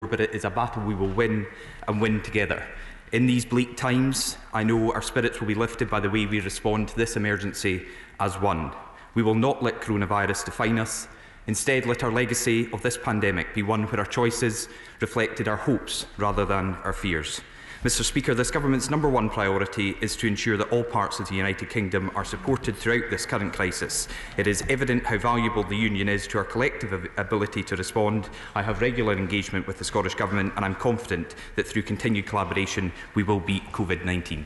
but it is a battle we will win and win together. In these bleak times, I know our spirits will be lifted by the way we respond to this emergency as one. We will not let coronavirus define us. Instead, let our legacy of this pandemic be one where our choices reflected our hopes rather than our fears. Mr Speaker, this Government's #1 priority is to ensure that all parts of the United Kingdom are supported throughout this current crisis. It is evident how valuable the Union is to our collective ability to respond. I have regular engagement with the Scottish Government and I am confident that through continued collaboration we will beat COVID-19.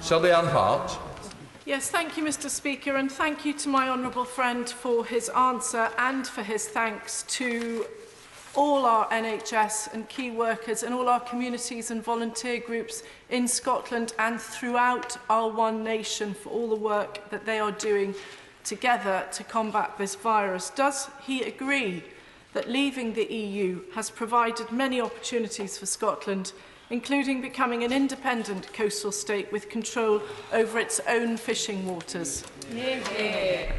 Sir-Leanne Hart. Yes, thank you, Mr Speaker, and thank you to my honourable friend for his answer and for his thanks to all our NHS and key workers and all our communities and volunteer groups in Scotland and throughout our one nation for all the work that they are doing together to combat this virus. Does he agree that leaving the EU has provided many opportunities for Scotland, including becoming an independent coastal state with control over its own fishing waters?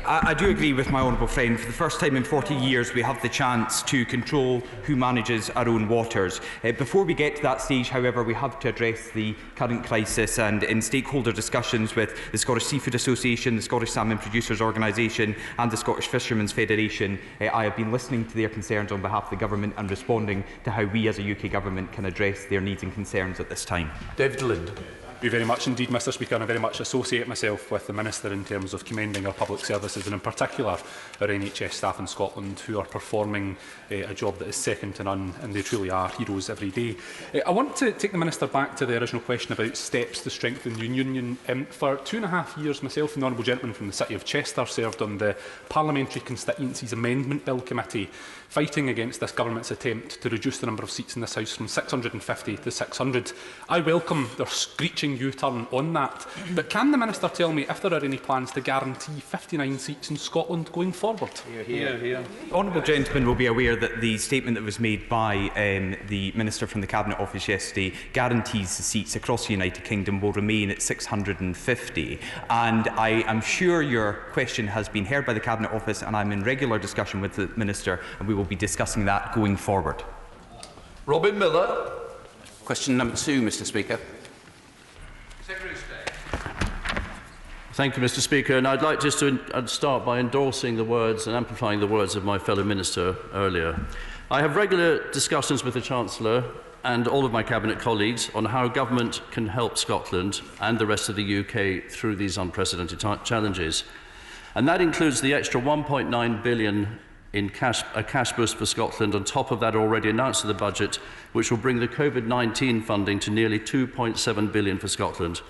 I do agree with my honourable friend. For the first time in 40 years, we have the chance to control who manages our own waters. Before we get to that stage, however, we have to address the current crisis, and in stakeholder discussions with the Scottish Seafood Association, the Scottish Salmon Producers Organisation and the Scottish Fishermen's Federation, I have been listening to their concerns on behalf of the Government and responding to how we as a UK Government can address their needs and concerns at this time. David Lind. Thank you very much indeed, Mr Speaker, and I very much associate myself with the Minister in terms of commending our public services and in particular our NHS staff in Scotland who are performing a job that is second to none, and they truly are heroes every day. I want to take the Minister back to the original question about steps to strengthen the Union. For 2.5 years, myself and the Honourable Gentleman from the City of Chester served on the Parliamentary Constituencies Amendment Bill Committee, fighting against this Government's attempt to reduce the number of seats in this House from 650 to 600. I welcome their screeching U-turn on that, but can the Minister tell me if there are any plans to guarantee 59 seats in Scotland going forward? The honourable gentleman will be aware that the statement that was made by the Minister from the Cabinet Office yesterday guarantees the seats across the United Kingdom will remain at 650, and I am sure your question has been heard by the Cabinet Office, and I am in regular discussion with the Minister, and we will be discussing that going forward. Robin Miller. Question number 2, Mr Speaker. Thank you, Mr Speaker. And I'd like just to start by endorsing the words and amplifying the words of my fellow Minister earlier. I have regular discussions with the Chancellor and all of my Cabinet colleagues on how government can help Scotland and the rest of the UK through these unprecedented challenges. And that includes the extra £1.9 billion in a cash boost for Scotland on top of that already announced in the budget, which will bring the COVID-19 funding to nearly £2.7 billion for Scotland.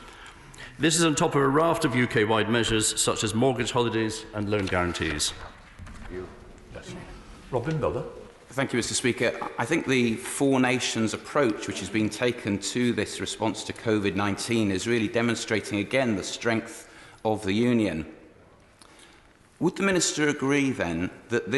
This is on top of a raft of UK-wide measures such as mortgage holidays and loan guarantees. Robin Miller. Thank you, Mr Speaker. I think the four nations approach which has been taken to this response to COVID-19 is really demonstrating again the strength of the Union. Would the Minister agree then that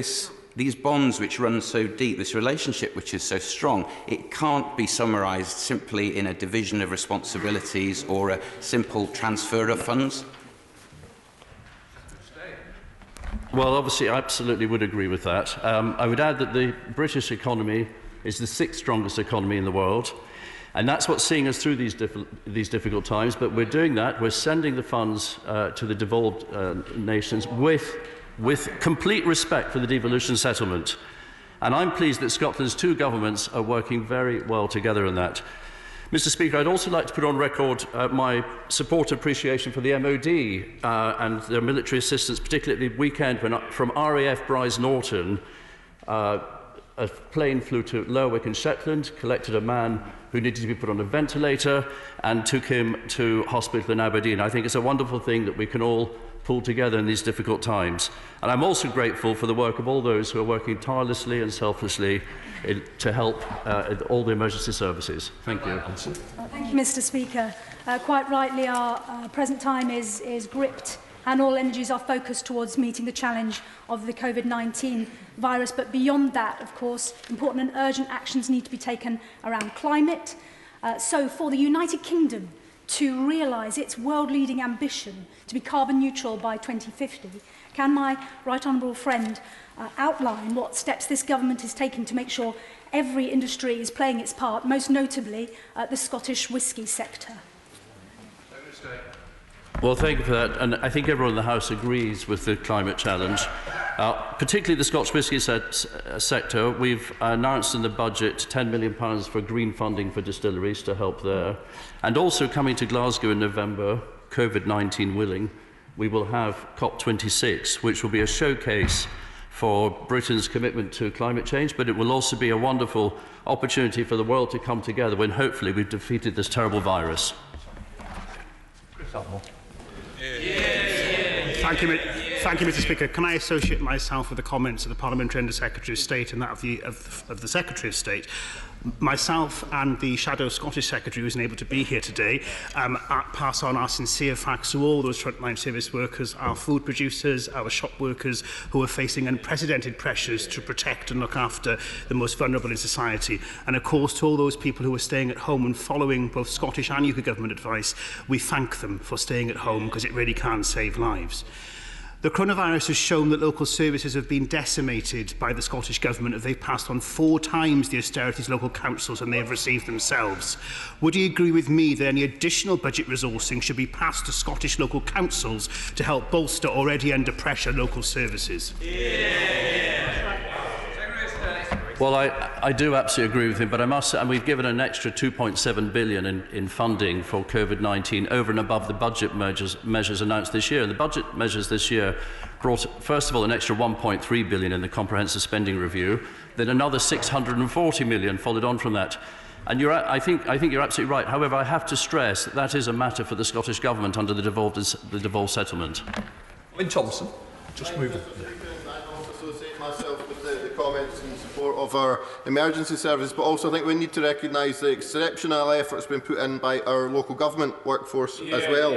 these bonds which run so deep, this relationship which is so strong, it can't be summarised simply in a division of responsibilities or a simple transfer of funds? Well, obviously, I absolutely would agree with that. I would add that the British economy is the 6th strongest economy in the world, and that's what's seeing us through these difficult times. But we're doing that. We're sending the funds to the devolved nations with complete respect for the devolution settlement. And I'm pleased that Scotland's 2 governments are working very well together in that. Mr Speaker, I'd also like to put on record my support and appreciation for the MOD and their military assistance, particularly at the weekend when from RAF Bryce Norton, a plane flew to Lerwick in Shetland, collected a man who needed to be put on a ventilator and took him to hospital in Aberdeen. I think it's a wonderful thing that we can all pull together in these difficult times. And I'm also grateful for the work of all those who are working tirelessly and selflessly to help all the emergency services. Thank you. Thank you, Mr Speaker. Quite rightly, our present time is gripped and all energies are focused towards meeting the challenge of the COVID-19 virus. But beyond that, of course, important and urgent actions need to be taken around climate. So for the United Kingdom to realise its world-leading ambition to be carbon neutral by 2050, can my right honourable friend outline what steps this government is taking to make sure every industry is playing its part, most notably the Scottish whisky sector. Well, thank you for that. And I think everyone in the House agrees with the climate challenge. Particularly the Scotch whisky sector, we've announced in the budget £10 million for green funding for distilleries to help there. And also coming to Glasgow in November, COVID-19 willing, we will have COP26, which will be a showcase for Britain's commitment to climate change, but it will also be a wonderful opportunity for the world to come together when hopefully we've defeated this terrible virus. Thank you, Mr. Speaker. Can I associate myself with the comments of the Parliamentary Under Secretary of State and that of the Secretary of State? Myself and the Shadow Scottish Secretary, who isn't able to be here today, pass on our sincere thanks to all those frontline service workers, our food producers, our shop workers, who are facing unprecedented pressures to protect and look after the most vulnerable in society. And of course, to all those people who are staying at home and following both Scottish and UK Government advice, we thank them for staying at home because it really can save lives. The coronavirus has shown that local services have been decimated by the Scottish Government as they've passed on 4 times the austerities local councils and they have received themselves. Would you agree with me that any additional budget resourcing should be passed to Scottish local councils to help bolster already under pressure local services? Well, I do absolutely agree with him, but I must say, and we've given an extra £2.7 billion in funding for COVID-19 over and above the budget measures announced this year. And the budget measures this year brought, first of all, an extra £1.3 billion in the comprehensive spending review, then another £640 million followed on from that. And I think you're absolutely right. However, I have to stress that that is a matter for the Scottish Government under the devolved settlement. Lynn Thompson, just move it. Myself with the comments in support of our emergency service, but also I think we need to recognise the exceptional efforts being put in by our local government workforce as well.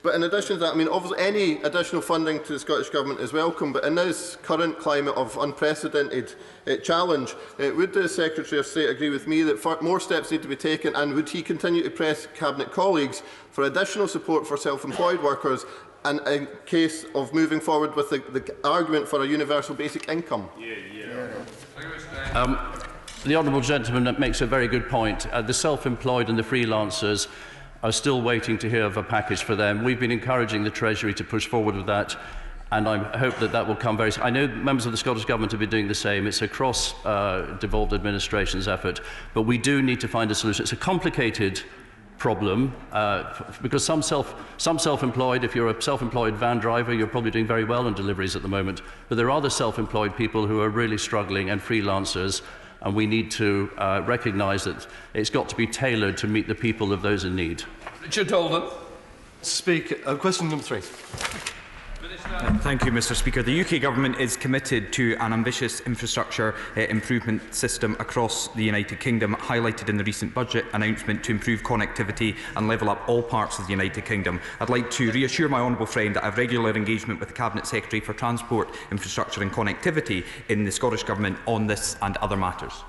But in addition to that, I mean, obviously any additional funding to the Scottish Government is welcome, but in this current climate of unprecedented challenge, would the Secretary of State agree with me that more steps need to be taken, and would he continue to press Cabinet colleagues for additional support for self-employed workers and in case of moving forward with the argument for a universal basic income? The honourable gentleman makes a very good point. The self-employed and the freelancers are still waiting to hear of a package for them. We've been encouraging the Treasury to push forward with that, and I hope that that will come very soon. I know members of the Scottish Government have been doing the same. It's a cross-devolved administration's effort, but we do need to find a solution. It's a complicated problem because some self-employed, if you're a self-employed van driver, you're probably doing very well on deliveries at the moment, but there are other self-employed people who are really struggling and freelancers, and we need to recognise that it's got to be tailored to meet the people of those in need. Richard Holden. Speaker, question number 3. Thank you, Mr. Speaker. The UK Government is committed to an ambitious infrastructure improvement system across the United Kingdom, highlighted in the recent budget announcement to improve connectivity and level up all parts of the United Kingdom. I'd like to reassure my honourable friend that I have regular engagement with the Cabinet Secretary for Transport, Infrastructure and Connectivity in the Scottish Government on this and other matters.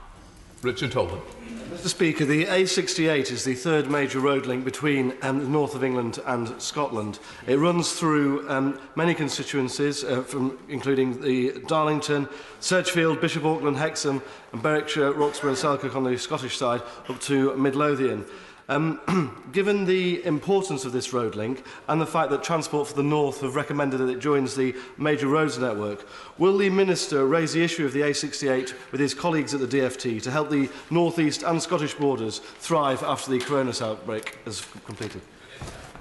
Richard Holden. Mr. Speaker, the A68 is the third major road link between the north of England and Scotland. It runs through many constituencies, including the Darlington, Sedgefield, Bishop Auckland, Hexham, and Berwickshire, Roxburgh and Selkirk on the Scottish side, up to Midlothian. Given the importance of this road link and the fact that Transport for the North have recommended that it joins the major roads network, will the Minister raise the issue of the A68 with his colleagues at the DfT to help the North East and Scottish borders thrive after the coronavirus outbreak has completed?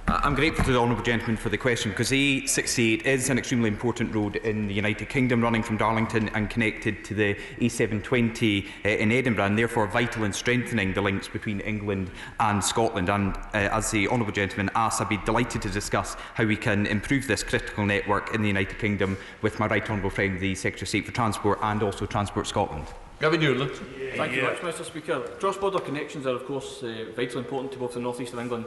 I'm grateful to the honourable gentleman for the question, because the A68 is an extremely important road in the United Kingdom, running from Darlington and connected to the A720 in Edinburgh, and therefore vital in strengthening the links between England and Scotland. And as the honourable gentleman asked, I'd be delighted to discuss how we can improve this critical network in the United Kingdom with my right honourable friend, the Secretary of State for Transport, and also Transport Scotland. Gavin Newland. Thank you very much, Mr. Speaker. Cross-border connections are, of course, vitally important to both the North East of England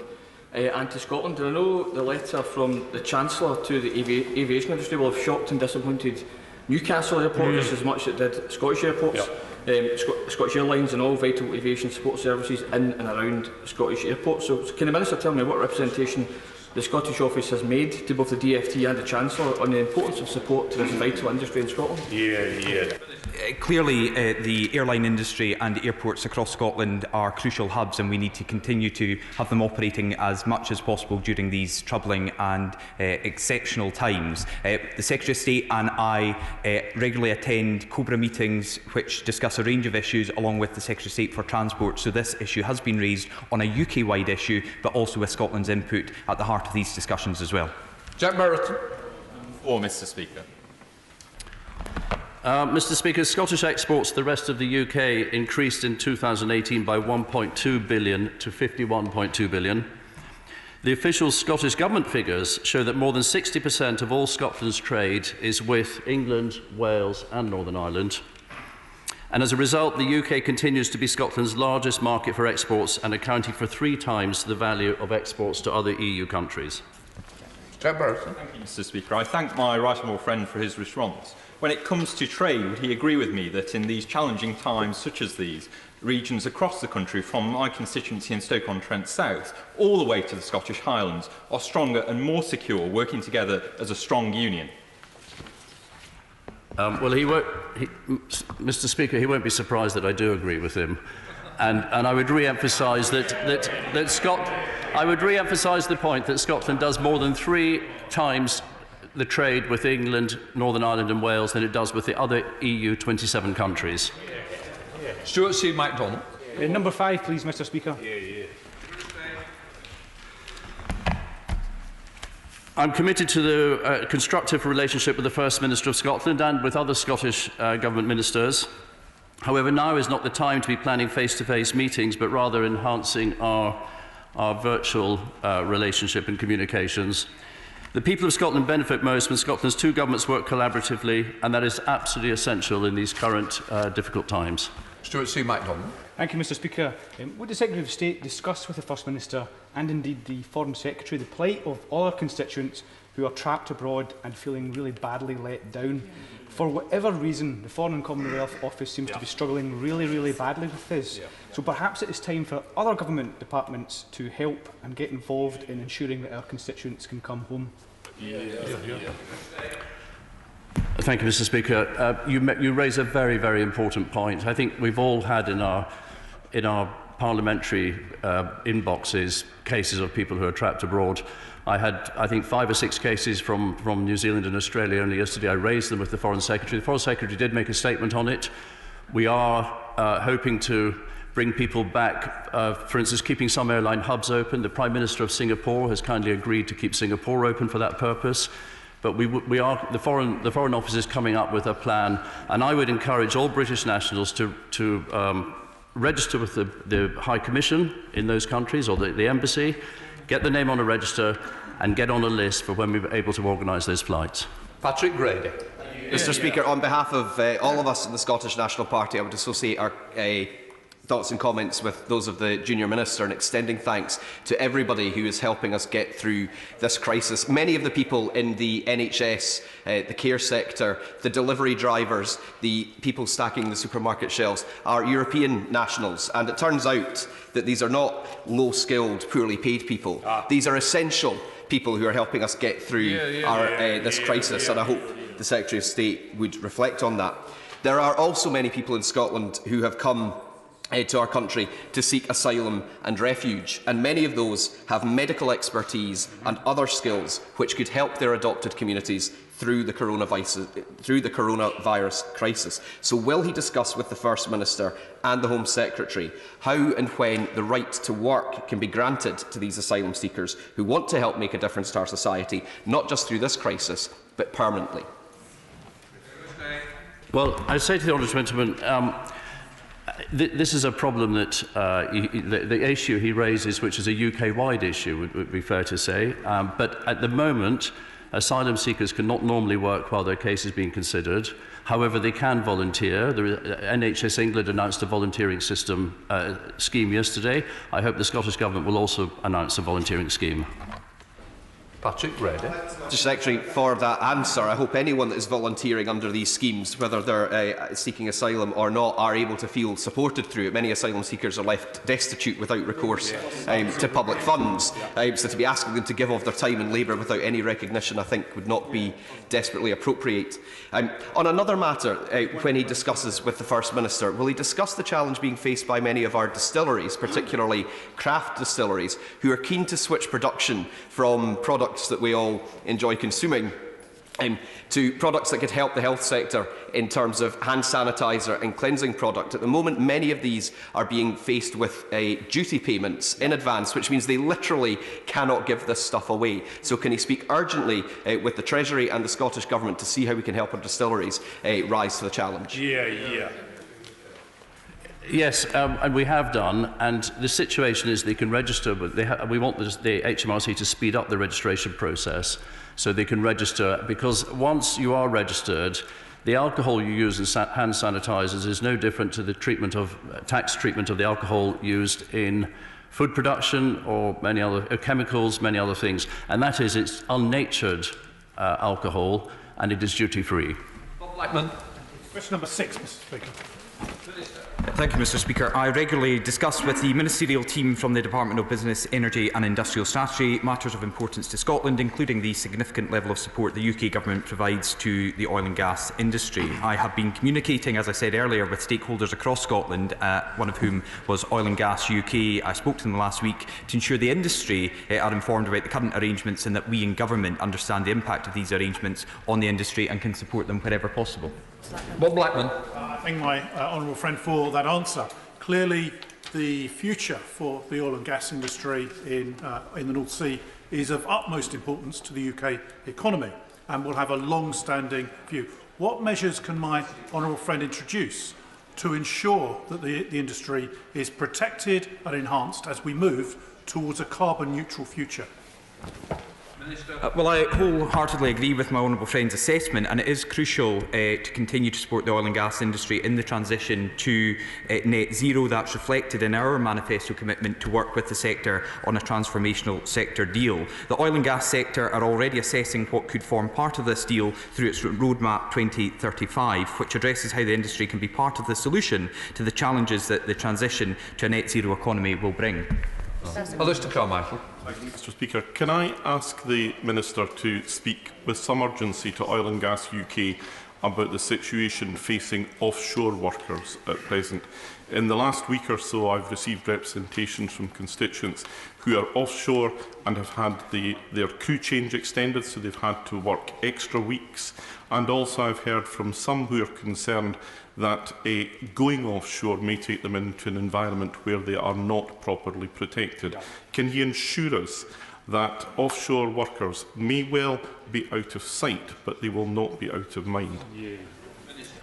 and to Scotland. And I know the letter from the Chancellor to the aviation industry will have shocked and disappointed Newcastle Airport just as much as it did Scottish airports. Scottish Airlines and all vital aviation support services in and around Scottish airports. So can the Minister tell me what representation the Scottish Office has made to both the DFT and the Chancellor on the importance of support to this vital industry in Scotland? Clearly, the airline industry and airports across Scotland are crucial hubs, and we need to continue to have them operating as much as possible during these troubling and exceptional times. The Secretary of State and I regularly attend COBRA meetings which discuss a range of issues along with the Secretary of State for Transport, so this issue has been raised on a UK-wide issue, but also with Scotland's input at the heart of these discussions as well. Jack Burton. Mr. Speaker. Mr. Speaker, Scottish exports to the rest of the UK increased in 2018 by 1.2 billion to 51.2 billion. The official Scottish Government figures show that more than 60% of all Scotland's trade is with England, Wales and Northern Ireland. And as a result, the UK continues to be Scotland's largest market for exports and accounting for 3 times the value of exports to other EU countries. Jack Burton. Thank you, Mr. Speaker. I thank my right honourable friend for his response. When it comes to trade, would he agree with me that in these challenging times such as these, regions across the country, from my constituency in Stoke-on-Trent South all the way to the Scottish Highlands, are stronger and more secure, working together as a strong union? Mr. Speaker, he won't be surprised that I do agree with him, and I would re-emphasise I would re-emphasise the point that Scotland does more than 3 times the trade with England, Northern Ireland and Wales than it does with the other EU 27 countries. Stuart C. MacDonald. Number 5, please, Mr. Speaker. I'm committed to the constructive relationship with the First Minister of Scotland and with other Scottish Government ministers. However, now is not the time to be planning face-to-face meetings, but rather enhancing our virtual relationship and communications. The people of Scotland benefit most when Scotland's 2 governments work collaboratively, and that is absolutely essential in these current difficult times. Stuart C. MacDonald. Thank you, Mr. Speaker. Would the Secretary of State discuss with the First Minister and indeed the Foreign Secretary the plight of all our constituents who are trapped abroad and feeling really badly let down? For whatever reason, the Foreign and Commonwealth Office seems to be struggling really badly with this. So perhaps it is time for other government departments to help and get involved in ensuring that our constituents can come home. Thank you, Mr. Speaker. You raise a very important point. I think we've all had in our parliamentary inboxes cases of people who are trapped abroad. I had, I think, 5 or 6 cases from New Zealand and Australia only yesterday. I raised them with the Foreign Secretary. The Foreign Secretary did make a statement on it. We are hoping to bring people back, for instance, keeping some airline hubs open. The Prime Minister of Singapore has kindly agreed to keep Singapore open for that purpose. But the Foreign Office is coming up with a plan, and I would encourage all British nationals to register with the High Commission in those countries or the embassy, get the name on a register, and get on a list for when we're able to organise those flights. Patrick Grady. Mr. Speaker, on behalf of all of us in the Scottish National Party, I would associate our thoughts and comments with those of the Junior Minister and extending thanks to everybody who is helping us get through this crisis. Many of the people in the NHS, the care sector, the delivery drivers, the people stacking the supermarket shelves are European nationals, and it turns out that these are not low-skilled, poorly paid people. These are essential people who are helping us get through this crisis, and I hope the Secretary of State would reflect on that. There are also many people in Scotland who have come to our country to seek asylum and refuge, and many of those have medical expertise and other skills which could help their adopted communities through the coronavirus crisis. So will he discuss with the First Minister and the Home Secretary how and when the right to work can be granted to these asylum seekers who want to help make a difference to our society, not just through this crisis, but permanently? Well, I say to the honourable gentleman, this is a problem that the issue he raises, which is a UK-wide issue, would be fair to say. But at the moment, asylum seekers cannot normally work while their case is being considered. However, they can volunteer. The NHS England announced a volunteering scheme yesterday. I hope the Scottish Government will also announce a volunteering scheme. Patrick Grady. Mr Secretary, for that answer, I hope anyone that is volunteering under these schemes, whether they're seeking asylum or not, are able to feel supported through it. Many asylum seekers are left destitute without recourse to public funds. So to be asking them to give of their time and labour without any recognition, I think, would not be desperately appropriate. On another matter, when he discusses with the First Minister, will he discuss the challenge being faced by many of our distilleries, particularly craft distilleries, who are keen to switch production from products that we all enjoy consuming to products that could help the health sector in terms of hand sanitizer and cleansing product? At the moment, many of these are being faced with duty payments in advance, which means they literally cannot give this stuff away. So can he speak urgently with the Treasury and the Scottish Government to see how we can help our distilleries rise to the challenge? Yes, and we have done, and the situation is they can register, but we want the HMRC to speed up the registration process so they can register, because once you are registered, the alcohol you use in hand sanitizers is no different to the tax treatment of the alcohol used in food production or many other chemicals, many other things, and that is it's unnatured alcohol, and it is duty-free. Bob Blackman. Question number 6, Mr Speaker. Thank you, Mr Speaker. I regularly discuss with the ministerial team from the Department of Business, Energy and Industrial Strategy matters of importance to Scotland, including the significant level of support the UK Government provides to the oil and gas industry. I have been communicating, as I said earlier, with stakeholders across Scotland, one of whom was Oil and Gas UK. I spoke to them last week to ensure the industry are informed about the current arrangements and that we in Government understand the impact of these arrangements on the industry and can support them wherever possible. Bob Blackman. I thank my honourable friend for that answer. Clearly, the future for the oil and gas industry in the North Sea is of utmost importance to the UK economy and will have a long-standing view. What measures can my honourable friend introduce to ensure that the industry is protected and enhanced as we move towards a carbon-neutral future? Well, I wholeheartedly agree with my honourable friend's assessment, and it is crucial to continue to support the oil and gas industry in the transition to net zero. That's reflected in our manifesto commitment to work with the sector on a transformational sector deal. The oil and gas sector are already assessing what could form part of this deal through its Roadmap 2035, which addresses how the industry can be part of the solution to the challenges that the transition to a net zero economy will bring. Alistair Carmichael. Thank you, Mr Speaker. Can I ask the Minister to speak with some urgency to Oil and Gas UK about the situation facing offshore workers at present? In the last week or so, I've received representations from constituents who are offshore and have had their crew change extended, so they've had to work extra weeks. And also I've heard from some who are concerned that going offshore may take them into an environment where they are not properly protected. Can he ensure us that offshore workers may well be out of sight, but they will not be out of mind?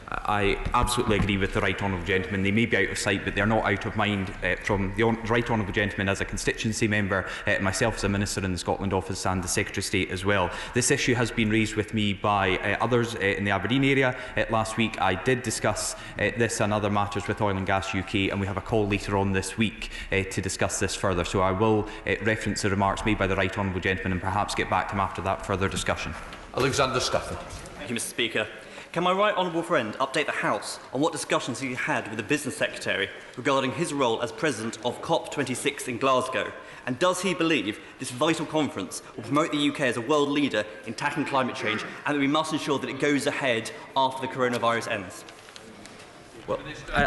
I absolutely agree with the Right Honourable Gentleman. They may be out of sight, but they are not out of mind. From the Right Honourable Gentleman as a constituency member, myself as a Minister in the Scotland Office and the Secretary of State as well. This issue has been raised with me by others in the Aberdeen area. Last week I did discuss this and other matters with Oil and Gas UK, and we have a call later on this week to discuss this further. So I will reference the remarks made by the Right Honourable Gentleman and perhaps get back to him after that further discussion. Alexander Stafford. Thank you, Mr Speaker. Can my right honourable friend update the House on what discussions he had with the Business Secretary regarding his role as President of COP26 in Glasgow? And does he believe this vital conference will promote the UK as a world leader in tackling climate change, and that we must ensure that it goes ahead after the coronavirus ends? Well,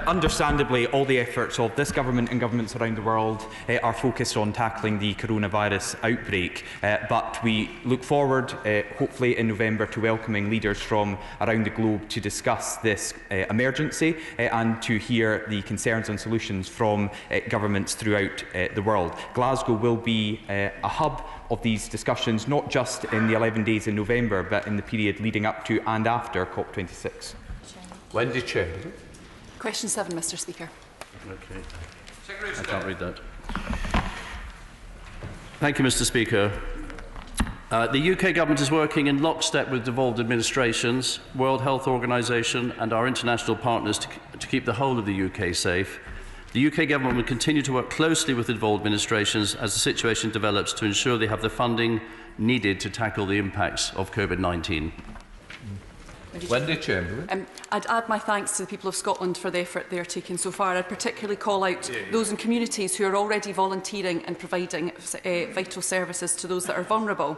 understandably, all the efforts of this government and governments around the world are focused on tackling the coronavirus outbreak. But we look forward, hopefully in November, to welcoming leaders from around the globe to discuss this emergency and to hear the concerns and solutions from governments throughout the world. Glasgow will be a hub of these discussions, not just in the 11 days in November, but in the period leading up to and after COP26. Wendy Chair. Question 7, Mr Speaker. Okay. I can't read that. Thank you, Mr Speaker. The UK Government is working in lockstep with devolved administrations, World Health Organisation and our international partners to keep the whole of the UK safe. The UK Government will continue to work closely with involved administrations as the situation develops to ensure they have the funding needed to tackle the impacts of COVID-19. Wendy Chamberlain. I'd add my thanks to the people of Scotland for the effort they are taking so far. I'd particularly call out those in communities who are already volunteering and providing vital services to those that are vulnerable.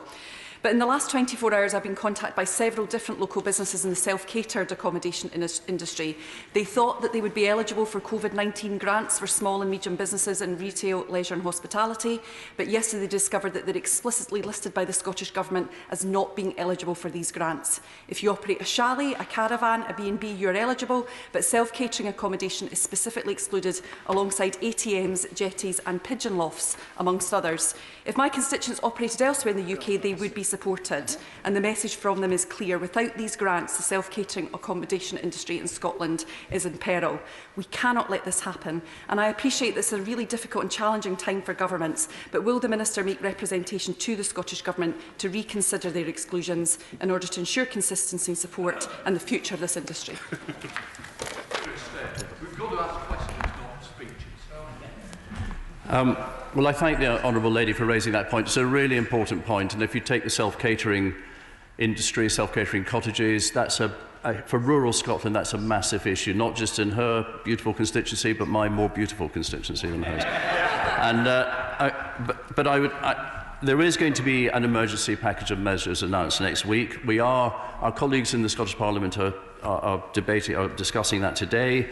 But in the last 24 hours, I've been contacted by several different local businesses in the self-catered accommodation industry. They thought that they would be eligible for COVID-19 grants for small and medium businesses in retail, leisure and hospitality, but yesterday they discovered that they're explicitly listed by the Scottish Government as not being eligible for these grants. If you operate a chalet, a caravan, a B&B, you're eligible, but self-catering accommodation is specifically excluded alongside ATMs, jetties and pigeon lofts, amongst others. If my constituents operated elsewhere in the UK, they would be supported, and the message from them is clear. Without these grants, the self-catering accommodation industry in Scotland is in peril. We cannot let this happen, and I appreciate this is a really difficult and challenging time for governments, but will the Minister make representation to the Scottish Government to reconsider their exclusions in order to ensure consistency and support and the future of this industry? Well, I thank the Honourable Lady for raising that point. It's a really important point, and if you take the self-catering industry, self-catering cottages, that's for rural Scotland, that's a massive issue, not just in her beautiful constituency, but my more beautiful constituency than hers. And, there is going to be an emergency package of measures announced next week. Our colleagues in the Scottish Parliament are discussing that today.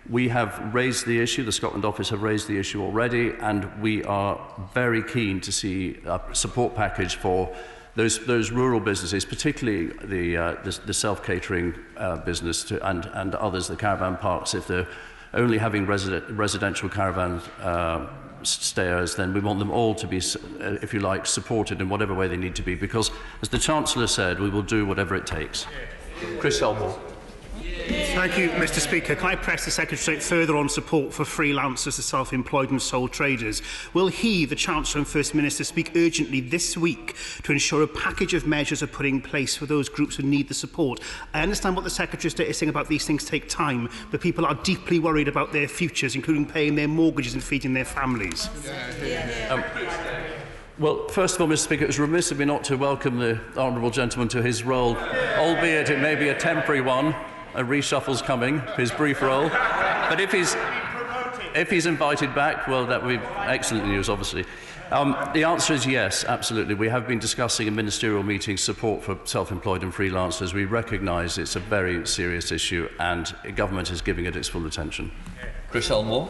We have raised the issue, the Scotland Office have raised the issue already, and we are very keen to see a support package for those rural businesses, particularly the self-catering business and others, the caravan parks. If they're only having residential caravan stayers, then we want them all to be, if you like, supported in whatever way they need to be, because, as the Chancellor said, we will do whatever it takes. Chris Elmore. Thank you, Mr. Speaker. Can I press the Secretary of State further on support for freelancers, the self-employed and sole traders? Will he, the Chancellor and First Minister, speak urgently this week to ensure a package of measures are put in place for those groups who need the support? I understand what the Secretary of State is saying about these things take time, but people are deeply worried about their futures, including paying their mortgages and feeding their families. Well, first of all, Mr. Speaker, it was remiss of me not to welcome the honourable gentleman to his role, albeit it may be a temporary one. A reshuffle's coming, his brief role. But if he's invited back, well, that would be excellent news, obviously. The answer is yes, absolutely. We have been discussing in ministerial meetings support for self-employed and freelancers. We recognise it's a very serious issue, and the government is giving it its full attention. Chris Elmore.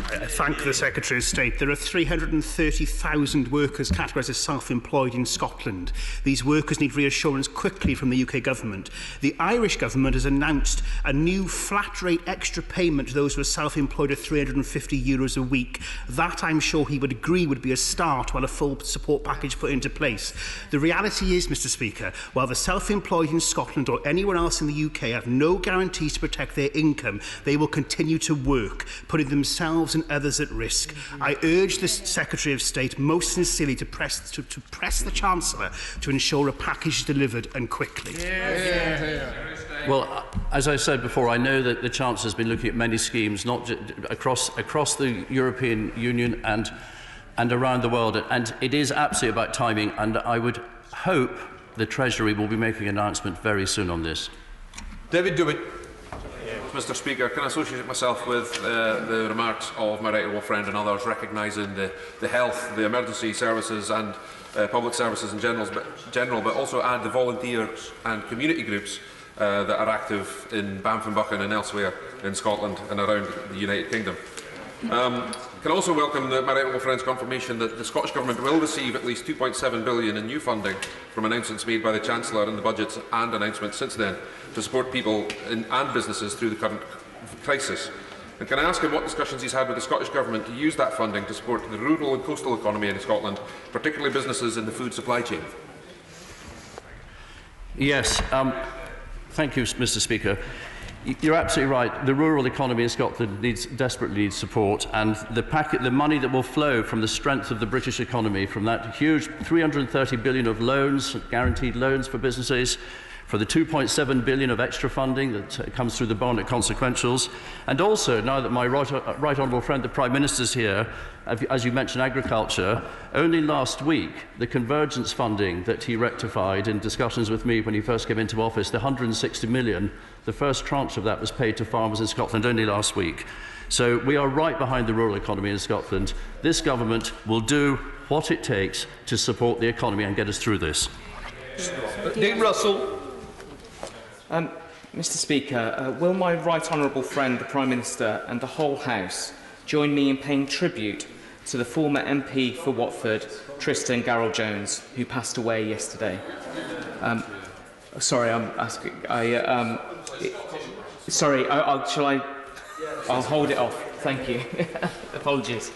I thank the Secretary of State. There are 330,000 workers categorised as self-employed in Scotland. These workers need reassurance quickly from the UK Government. The Irish Government has announced a new flat-rate extra payment to those who are self-employed of €350 a week. That, I'm sure he would agree, would be a start while a full support package put into place. The reality is, Mr. Speaker, while the self-employed in Scotland or anywhere else in the UK have no guarantees to protect their income, they will continue to work, putting themselves and others at risk. I urge the Secretary of State most sincerely to press the Chancellor to ensure a package is delivered and quickly. Well, as I said before, I know that the Chancellor has been looking at many schemes, not just across the European Union and around the world, and it is absolutely about timing, and I would hope the Treasury will be making an announcement very soon on this. David Dewey. Mr. Speaker, can I associate myself with the remarks of my right honourable friend and others, recognising the health, the emergency services and public services in general, but also add the volunteers and community groups that are active in Banff and Buchan and elsewhere in Scotland and around the United Kingdom. Can also welcome my right honourable friend's confirmation that the Scottish Government will receive at least £2.7 billion in new funding from announcements made by the Chancellor in the budgets and announcements since then to support people and businesses through the current crisis. And can I ask him what discussions he's had with the Scottish Government to use that funding to support the rural and coastal economy in Scotland, particularly businesses in the food supply chain? Yes, thank you, Mr. Speaker. You're absolutely right. The rural economy in Scotland desperately needs support, and the money that will flow from the strength of the British economy, from that huge £330 billion of loans, guaranteed loans for businesses, for the £2.7 billion of extra funding that comes through the Barnett consequentials, and also, now that my right honourable friend the Prime Minister's here, as you mentioned agriculture, only last week the convergence funding that he rectified in discussions with me when he first came into office, the £160 million, the first tranche of that was paid to farmers in Scotland only last week. So we are right behind the rural economy in Scotland. This government will do what it takes to support the economy and get us through this. Dean Russell. Mr Speaker, will my right honourable friend, the Prime Minister, and the whole House join me in paying tribute to the former MP for Watford, Tristan Garrell-Jones, who passed away yesterday? Sorry, I'm asking. Sorry, I'll hold it off. Thank you. Apologies.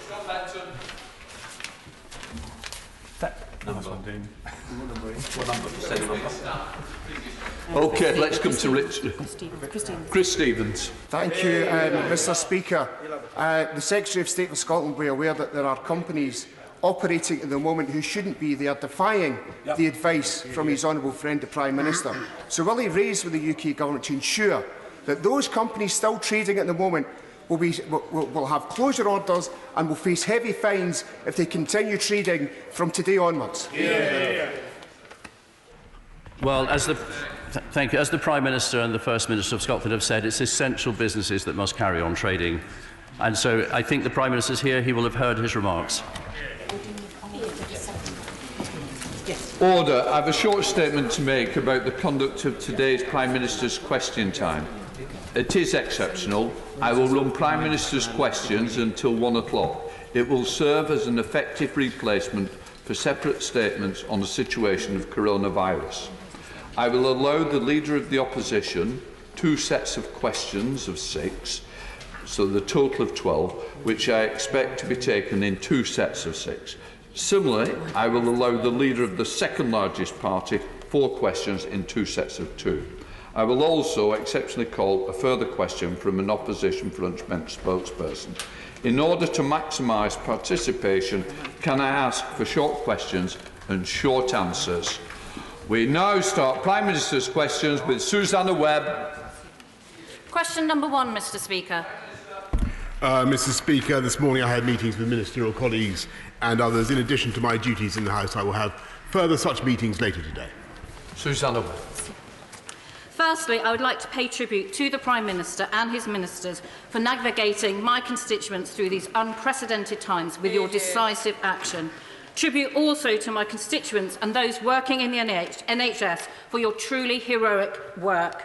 OK, let's come to Chris Stevens. Thank you, Mr Speaker. The Secretary of State for Scotland will be aware that there are companies operating at the moment who shouldn't be. They are defying the advice from his honourable friend, the Prime Minister. So will he raise with the UK Government to ensure that those companies still trading at the moment will have closure orders and will face heavy fines if they continue trading from today onwards? Well, thank you. As the Prime Minister and the First Minister of Scotland have said, it's essential businesses that must carry on trading. And so I think the Prime Minister is here. He will have heard his remarks. Order. I have a short statement to make about the conduct of today's Prime Minister's question time. It is exceptional. I will run Prime Minister's questions until 1 o'clock. It will serve as an effective replacement for separate statements on the situation of coronavirus. I will allow the Leader of the Opposition 2 sets of questions of 6, so the total of 12, which I expect to be taken in 2 sets of 6. Similarly, I will allow the Leader of the second largest party 4 questions in 2 sets of 2. I will also exceptionally call a further question from an opposition front bench spokesperson. In order to maximise participation, can I ask for short questions and short answers? We now start Prime Minister's questions with Susanna Webb. Question number 1, Mr Speaker. Mr Speaker, this morning I had meetings with ministerial colleagues and others. In addition to my duties in the House, I will have further such meetings later today. Susanna Webb. Firstly, I would like to pay tribute to the Prime Minister and his ministers for navigating my constituents through these unprecedented times with your decisive action. Tribute also to my constituents and those working in the NHS for your truly heroic work.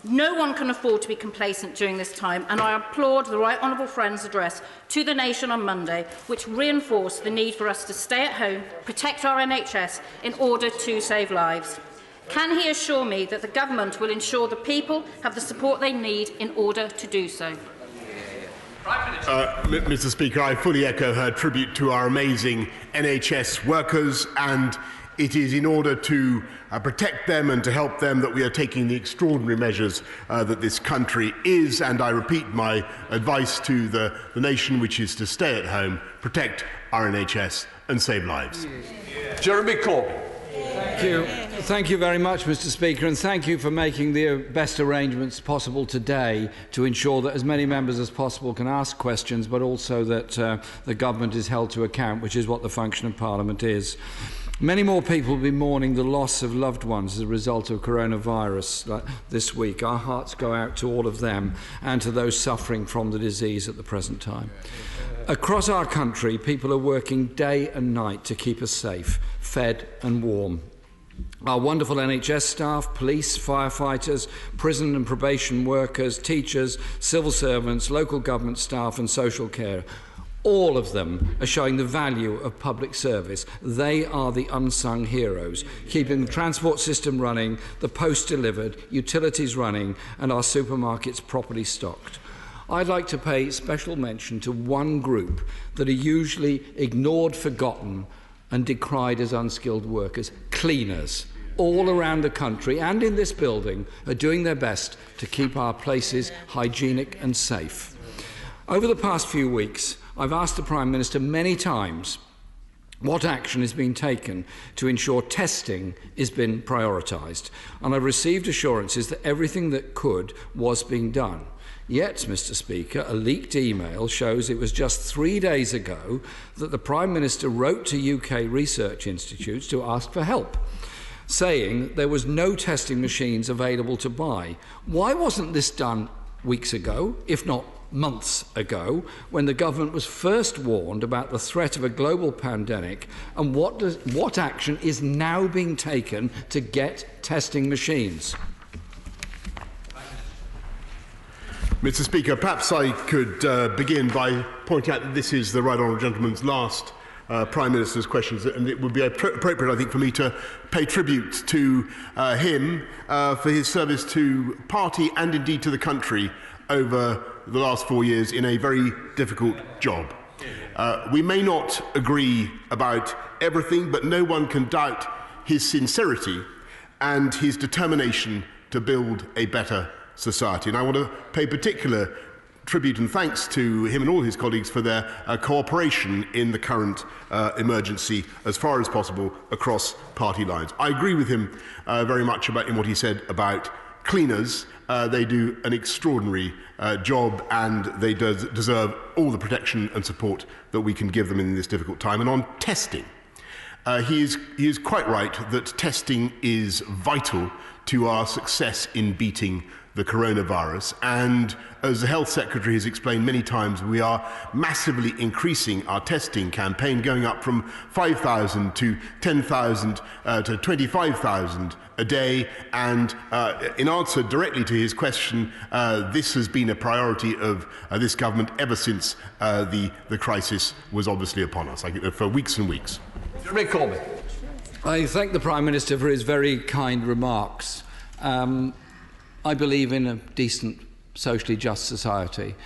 No one can afford to be complacent during this time, and I applaud the Right Honourable Friend's address to the nation on Monday, which reinforced the need for us to stay at home, protect our NHS in order to save lives. Can he assure me that the Government will ensure the people have the support they need in order to do so? Mr Speaker, I fully echo her tribute to our amazing NHS workers, and it is in order to protect them and to help them that we are taking the extraordinary measures that this country is, and I repeat my advice to the nation, which is to stay at home, protect our NHS and save lives. Jeremy Corbyn. Thank you very much, Mr Speaker, and thank you for making the best arrangements possible today to ensure that as many members as possible can ask questions, but also that the Government is held to account, which is what the function of Parliament is. Many more people will be mourning the loss of loved ones as a result of coronavirus this week. Our hearts go out to all of them and to those suffering from the disease at the present time. Across our country, people are working day and night to keep us safe, fed and warm. Our wonderful NHS staff, police, firefighters, prison and probation workers, teachers, civil servants, local government staff and social care, all of them are showing the value of public service. They are the unsung heroes, keeping the transport system running, the post delivered, utilities running and our supermarkets properly stocked. I'd like to pay special mention to one group that are usually ignored, forgotten and decried as unskilled workers. Cleaners all around the country and in this building are doing their best to keep our places hygienic and safe. Over the past few weeks, I've asked the Prime Minister many times what action is being taken to ensure testing is being prioritised? And I've received assurances that everything that could was being done. Yet, Mr. Speaker, a leaked email shows it was just 3 days ago that the Prime Minister wrote to UK research institutes to ask for help, saying there was no testing machines available to buy. Why wasn't this done weeks ago, if not months ago, when the government was first warned about the threat of a global pandemic, and what action is now being taken to get testing machines? Mr. Speaker, perhaps I could begin by pointing out that this is the Right Honourable Gentleman's last Prime Minister's questions, and it would be appropriate, I think, for me to pay tribute to him for his service to party and indeed to the country over the last 4 years in a very difficult job. We may not agree about everything, but no one can doubt his sincerity and his determination to build a better society. And I want to pay particular tribute and thanks to him and all his colleagues for their cooperation in the current emergency as far as possible across party lines. I agree with him very much in what he said about cleaners. They do an extraordinary job, and they deserve all the protection and support that we can give them in this difficult time. And on testing, he is quite right that testing is vital to our success in beating the coronavirus, and as the Health Secretary has explained many times, we are massively increasing our testing campaign, going up from 5,000 to 10,000 to 25,000 a day, and in answer directly to his question, this has been a priority of this government ever since the crisis was obviously upon us, for weeks and weeks. Corbyn. I thank the Prime Minister for his very kind remarks. I believe in a decent, socially just society.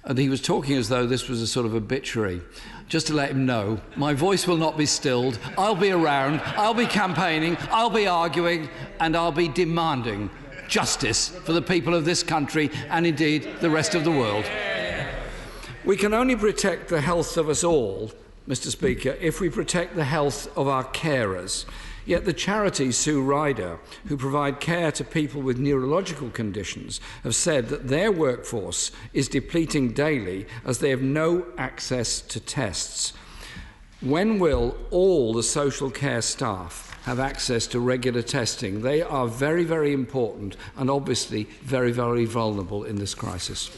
And he was talking as though this was a sort of obituary. Just to let him know, my voice will not be stilled. I'll be around, I'll be campaigning, I'll be arguing, and I'll be demanding justice for the people of this country and indeed the rest of the world. We can only protect the health of us all, Mr. Speaker, if we protect the health of our carers. Yet the charity Sue Ryder, who provide care to people with neurological conditions, have said that their workforce is depleting daily as they have no access to tests. When will all the social care staff have access to regular testing? They are very, very important and obviously very, very vulnerable in this crisis.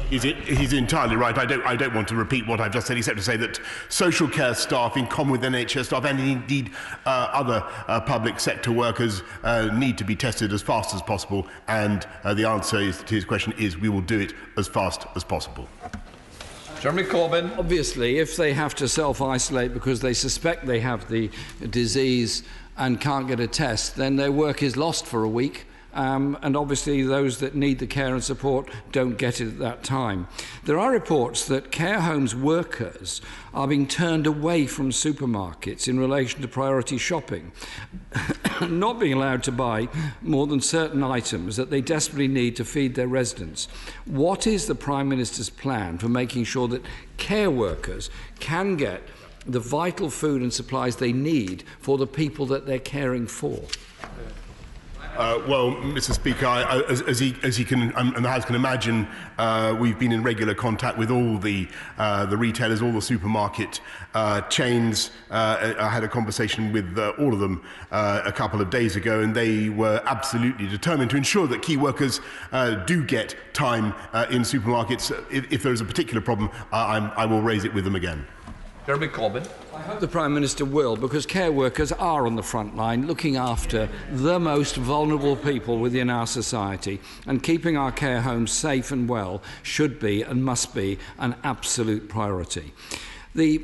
He's entirely right. I don't want to repeat what I've just said, except to say that social care staff, in common with NHS staff and indeed other public sector workers, need to be tested as fast as possible. And the answer to his question is we will do it as fast as possible. Jeremy Corbyn. Obviously, if they have to self-isolate because they suspect they have the disease and can't get a test, then their work is lost for a week. And obviously those that need the care and support don't get it at that time. There are reports that care homes workers are being turned away from supermarkets in relation to priority shopping, not being allowed to buy more than certain items that they desperately need to feed their residents. What is the Prime Minister's plan for making sure that care workers can get the vital food and supplies they need for the people that they're caring for? Well, Mr. Speaker, as he can and the House can imagine, we've been in regular contact with all the retailers, all the supermarket chains. I had a conversation with all of them a couple of days ago, and they were absolutely determined to ensure that key workers do get time in supermarkets. If there is a particular problem, I will raise it with them again. Jeremy Corbyn. I hope the Prime Minister will, because care workers are on the front line looking after the most vulnerable people within our society, and keeping our care homes safe and well should be and must be an absolute priority. The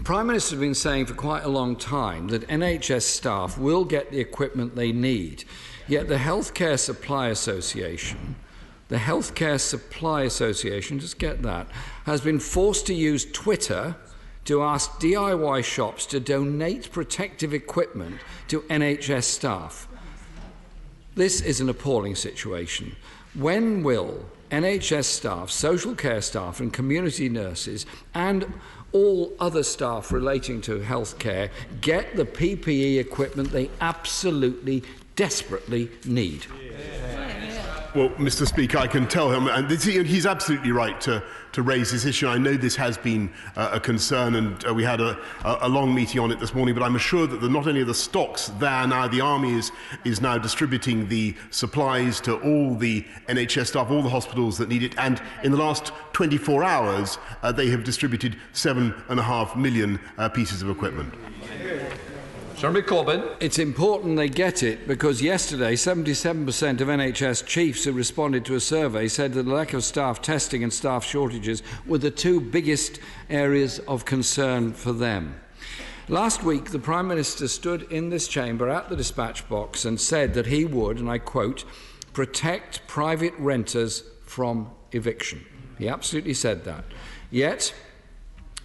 Prime Minister has been saying for quite a long time that NHS staff will get the equipment they need, yet the Healthcare Supply Association, just get that, has been forced to use Twitter to ask DIY shops to donate protective equipment to NHS staff. This is an appalling situation. When will NHS staff, social care staff and community nurses and all other staff relating to healthcare get the PPE equipment they absolutely, desperately need. Well, Mr. Speaker, I can tell him, and he's absolutely right to raise this issue. I know this has been a concern, and we had a long meeting on it this morning, but I'm assured that not only are the stocks there now, the Army is now distributing the supplies to all the NHS staff, all the hospitals that need it, and in the last 24 hours, they have distributed 7.5 million pieces of equipment. Corbyn. It's important they get it because yesterday 77% of NHS chiefs who responded to a survey said that the lack of staff testing and staff shortages were the two biggest areas of concern for them. Last week, the Prime Minister stood in this chamber at the dispatch box and said that he would, and I quote, protect private renters from eviction. He absolutely said that. Yet,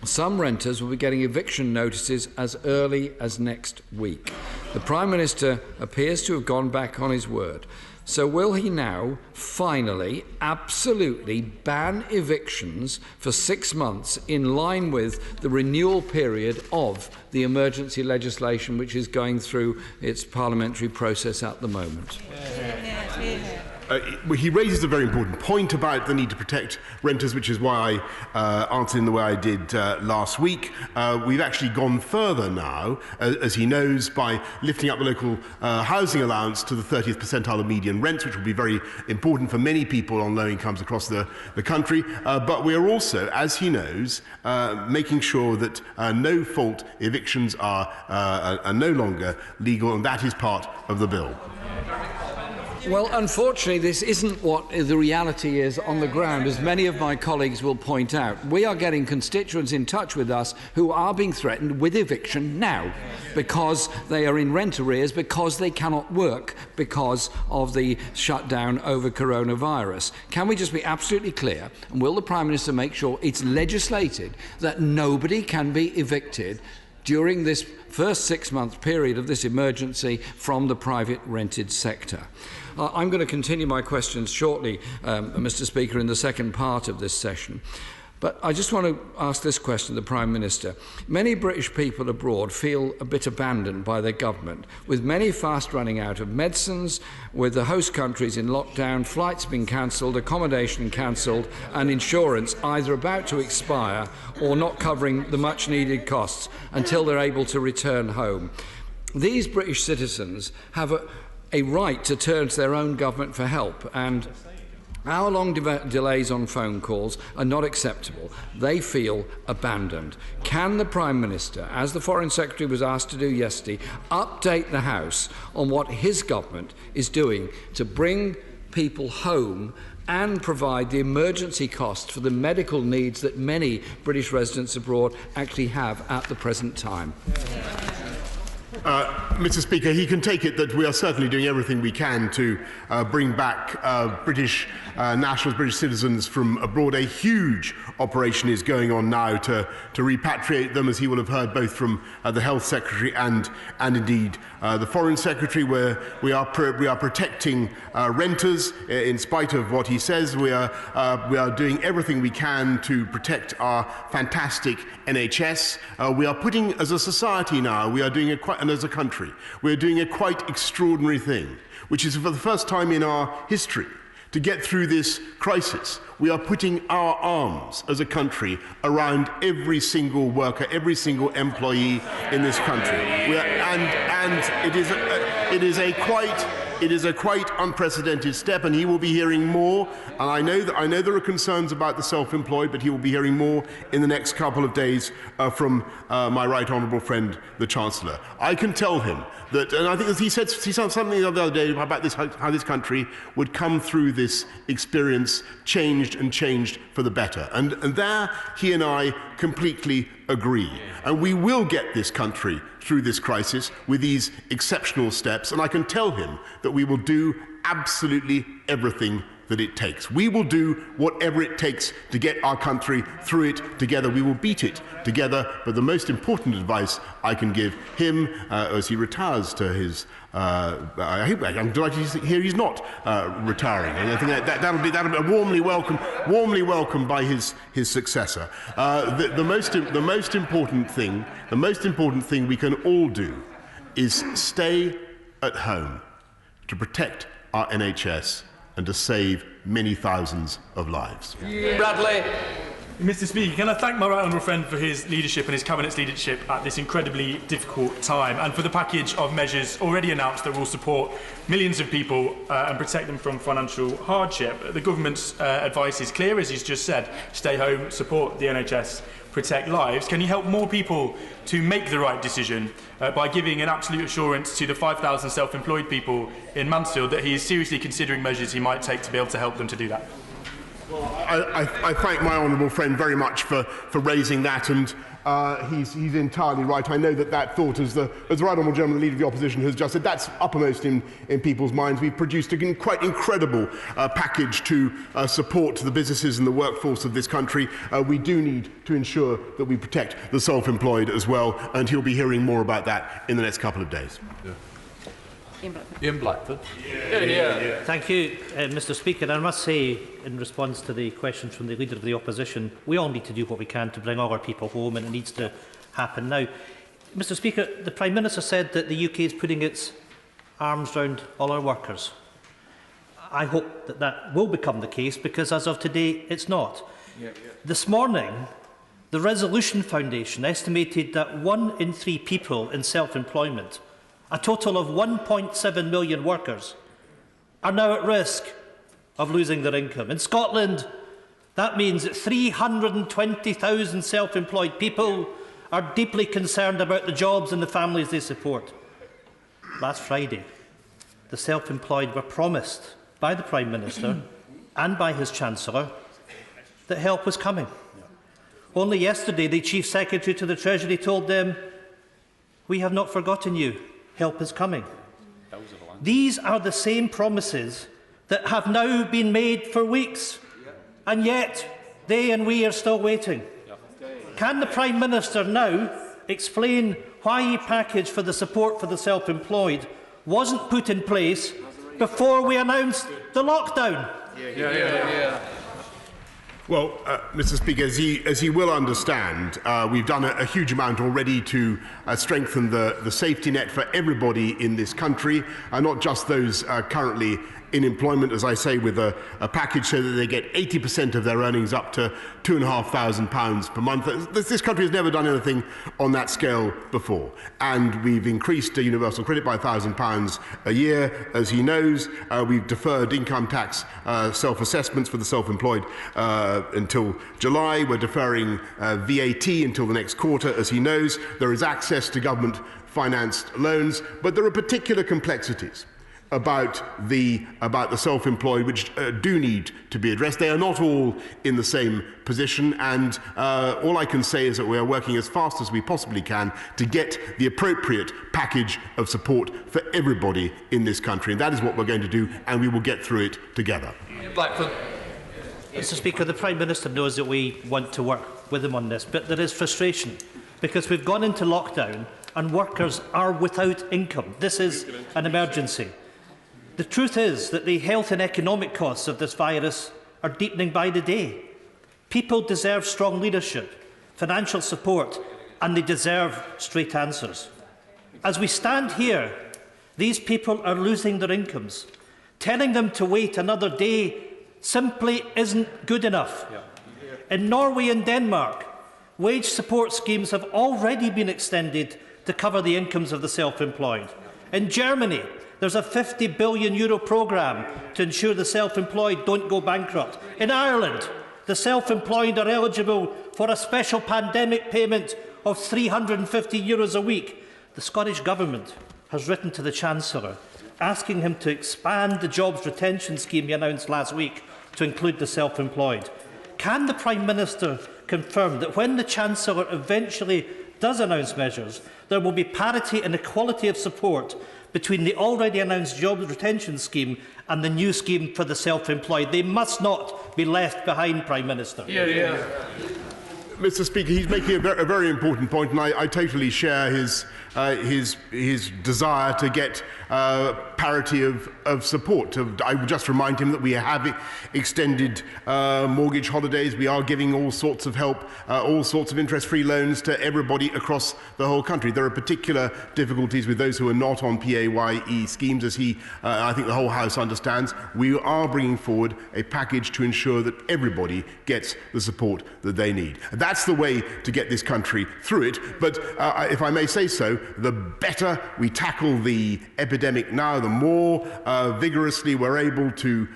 some renters will be getting eviction notices as early as next week. The Prime Minister appears to have gone back on his word. So will he now finally absolutely ban evictions for 6 months in line with the renewal period of the emergency legislation which is going through its parliamentary process at the moment? He raises a very important point about the need to protect renters, which is why I answered in the way I did last week. We've actually gone further now, as he knows, by lifting up the local housing allowance to the 30th percentile of median rents, which will be very important for many people on low incomes across the country. But we are also, as he knows, making sure that no-fault evictions are no longer legal, and that is part of the bill. Well, unfortunately, this isn't what the reality is on the ground, as many of my colleagues will point out. We are getting constituents in touch with us who are being threatened with eviction now because they are in rent arrears, because they cannot work because of the shutdown over coronavirus. Can we just be absolutely clear, and will the Prime Minister make sure it's legislated that nobody can be evicted during this first 6-month period of this emergency from the private rented sector? I'm going to continue my questions shortly, Mr. Speaker, in the second part of this session. But I just want to ask this question to the Prime Minister. Many British people abroad feel a bit abandoned by their government, with many fast running out of medicines, with the host countries in lockdown, flights being cancelled, accommodation cancelled, and insurance either about to expire or not covering the much needed costs until they're able to return home. These British citizens have a right to turn to their own government for help, and hour-long delays on phone calls are not acceptable. They feel abandoned. Can the Prime Minister, as the Foreign Secretary was asked to do yesterday, update the House on what his government is doing to bring people home and provide the emergency costs for the medical needs that many British residents abroad actually have at the present time? Mr. Speaker, he can take it that we are certainly doing everything we can to bring back British nationals, British citizens from abroad. A huge operation is going on now to repatriate them, as he will have heard both from the Health Secretary and indeed the Foreign Secretary, where we are protecting renters in spite of what he says. We are doing everything we can to protect our fantastic NHS. We are putting, as a society now, we are doing and as a country, we are doing a quite extraordinary thing, which is for the first time in our history, to get through this crisis, we are putting our arms as a country around every single worker, every single employee in this country. And it is a quite unprecedented step, and he will be hearing more. And I know there are concerns about the self-employed, but he will be hearing more in the next couple of days from my right honourable friend, the Chancellor. I can tell him that, and I think he said something the other day about this, how this country would come through this experience changed for the better. And there he and I completely agree. And we will get this country through this crisis with these exceptional steps. And I can tell him that we will do absolutely everything that it takes. We will do whatever it takes to get our country through it together. We will beat it together. But the most important advice I can give him as he retires to his I'm delighted to hear he's not retiring. And I think that'll be warmly welcomed by his successor. The most important thing we can all do is stay at home to protect our NHS and to save many thousands of lives. Bradley. Mr. Speaker, can I thank my right honourable friend for his leadership and his Cabinet's leadership at this incredibly difficult time, and for the package of measures already announced that will support millions of people and protect them from financial hardship. The government's advice is clear, as he's just said: stay home, support the NHS, protect lives. Can you help more people to make the right decision by giving an absolute assurance to the 5,000 self-employed people in Mansfield that he is seriously considering measures he might take to be able to help them to do that? Well, I thank my honourable friend very much for raising that, and he's entirely right. I know that thought, as the right honourable gentleman, the Leader of the Opposition, has just said, that's uppermost in people's minds. We've produced a quite incredible package to support the businesses and the workforce of this country. We do need to ensure that we protect the self-employed as well, and he'll be hearing more about that in the next couple of days. Yeah. Ian Blackford. Yeah. Thank you, Mr. Speaker. And I must say, in response to the questions from the Leader of the Opposition, we all need to do what we can to bring all our people home, and it needs to happen now. Mr. Speaker, the Prime Minister said that the UK is putting its arms round all our workers. I hope that will become the case, because as of today, it's not. This morning, the Resolution Foundation estimated that 1 in 3 people in self-employment, a total of 1.7 million workers, are now at risk of losing their income. In Scotland, that means that 320,000 self-employed people are deeply concerned about the jobs and the families they support. Last Friday, the self-employed were promised by the Prime Minister and by his Chancellor that help was coming. Only yesterday, the Chief Secretary to the Treasury told them, "We have not forgotten you. Help is coming." These are the same promises that have now been made for weeks, and yet they and we are still waiting. Can the Prime Minister now explain why a package for the support for the self-employed wasn't put in place before we announced the lockdown? Well, Mr. Speaker, as he will understand, we've done a huge amount already to strengthen the safety net for everybody in this country, not just those currently in employment, as I say, with a package so that they get 80% of their earnings up to £2,500 per month. This country has never done anything on that scale before. And we've increased the universal credit by £1,000 a year, as he knows. We've deferred income tax self-assessments for the self-employed until July. We're deferring VAT until the next quarter, as he knows. There is access to government-financed loans, but there are particular complexities about the self-employed which do need to be addressed. They are not all in the same position, and all I can say is that we are working as fast as we possibly can to get the appropriate package of support for everybody in this country. And that is what we're going to do, and we will get through it together. Blackford. Mr. Speaker, the Prime Minister knows that we want to work with him on this, but there is frustration because we've gone into lockdown and workers are without income. This is an emergency. The truth is that the health and economic costs of this virus are deepening by the day. People deserve strong leadership, financial support, and they deserve straight answers. As we stand here, these people are losing their incomes. Telling them to wait another day simply isn't good enough. In Norway and Denmark, wage support schemes have already been extended to cover the incomes of the self-employed. In Germany, there's a €50 billion programme to ensure the self-employed don't go bankrupt. In Ireland, the self-employed are eligible for a special pandemic payment of €350 a week. The Scottish Government has written to the Chancellor asking him to expand the jobs retention scheme he announced last week to include the self-employed. Can the Prime Minister confirm that when the Chancellor eventually does announce measures, there will be parity and equality of support between the already announced job retention scheme and the new scheme for the self-employed. They must not be left behind, Prime Minister. Mr. Speaker, he's making a very important point, and I totally share his desire to get parity of support. I would just remind him that we have extended mortgage holidays. We are giving all sorts of help, all sorts of interest-free loans to everybody across the whole country. There are particular difficulties with those who are not on PAYE schemes, as I think the whole House understands. We are bringing forward a package to ensure that everybody gets the support that they need. That's the way to get this country through it. But if I may say so, the better we tackle the epidemic now, the more vigorously we're able to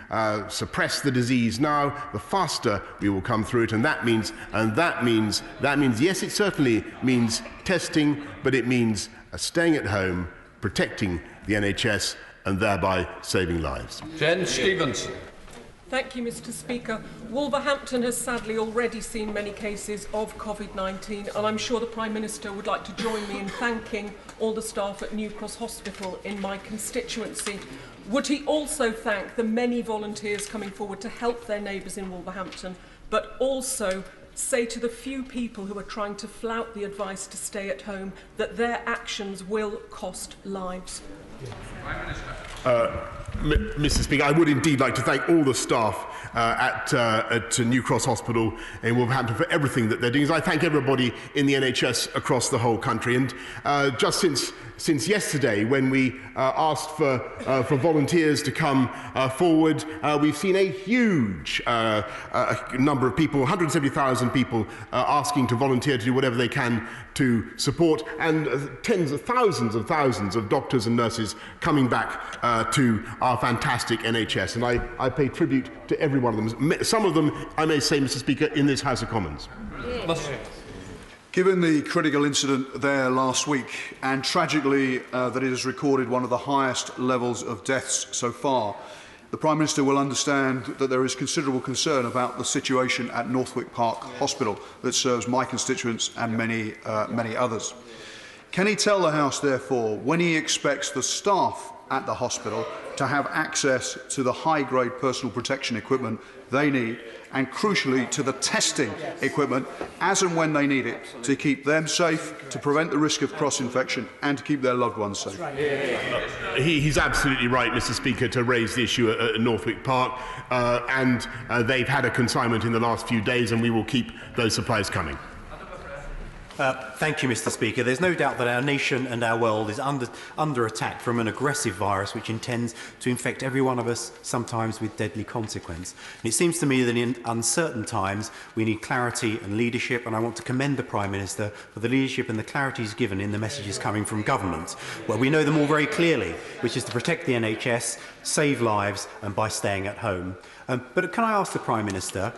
suppress the disease now, the faster we will come through it. And that means, yes, it certainly means testing, but it means staying at home, protecting the NHS, and thereby saving lives. Jen Stevens. Thank you, Mr. Speaker. Wolverhampton has sadly already seen many cases of COVID-19, and I'm sure the Prime Minister would like to join me in thanking all the staff at New Cross Hospital in my constituency. Would he also thank the many volunteers coming forward to help their neighbours in Wolverhampton, but also say to the few people who are trying to flout the advice to stay at home that their actions will cost lives? Mr. Speaker, I would indeed like to thank all the staff at New Cross Hospital in Wolverhampton for everything that they're doing. I thank everybody in the NHS across the whole country. And just since yesterday, when we asked for volunteers to come forward, we've seen a huge number of people, 170,000 people, asking to volunteer to do whatever they can to support, and tens of thousands of doctors and nurses coming back to our fantastic NHS. And I pay tribute to every one of them. Some of them, I may say, Mr. Speaker, in this House of Commons. Given the critical incident there last week, and tragically that it has recorded one of the highest levels of deaths so far, the Prime Minister will understand that there is considerable concern about the situation at Northwick Park Hospital that serves my constituents and many others. Can he tell the House, therefore, when he expects the staff at the hospital to have access to the high-grade personal protection equipment they need, and crucially to the testing equipment as and when they need it, to keep them safe, to prevent the risk of cross-infection and to keep their loved ones safe? He's absolutely right, Mr. Speaker, to raise the issue at Northwick Park, and they've had a consignment in the last few days, and we will keep those supplies coming. Thank you, Mr. Speaker. There's no doubt that our nation and our world is under attack from an aggressive virus which intends to infect every one of us, sometimes with deadly consequence. And it seems to me that in uncertain times we need clarity and leadership, and I want to commend the Prime Minister for the leadership and the clarity he's given in the messages coming from government. Well, we know them all very clearly, which is to protect the NHS, save lives, and by staying at home. But can I ask the Prime Minister,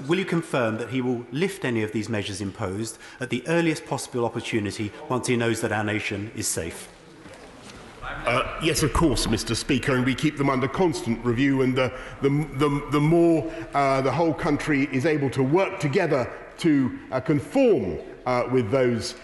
will you confirm that he will lift any of these measures imposed at the earliest possible opportunity once he knows that our nation is safe? Yes, of course, Mr. Speaker, and we keep them under constant review, and the more the whole country is able to work together to conform with those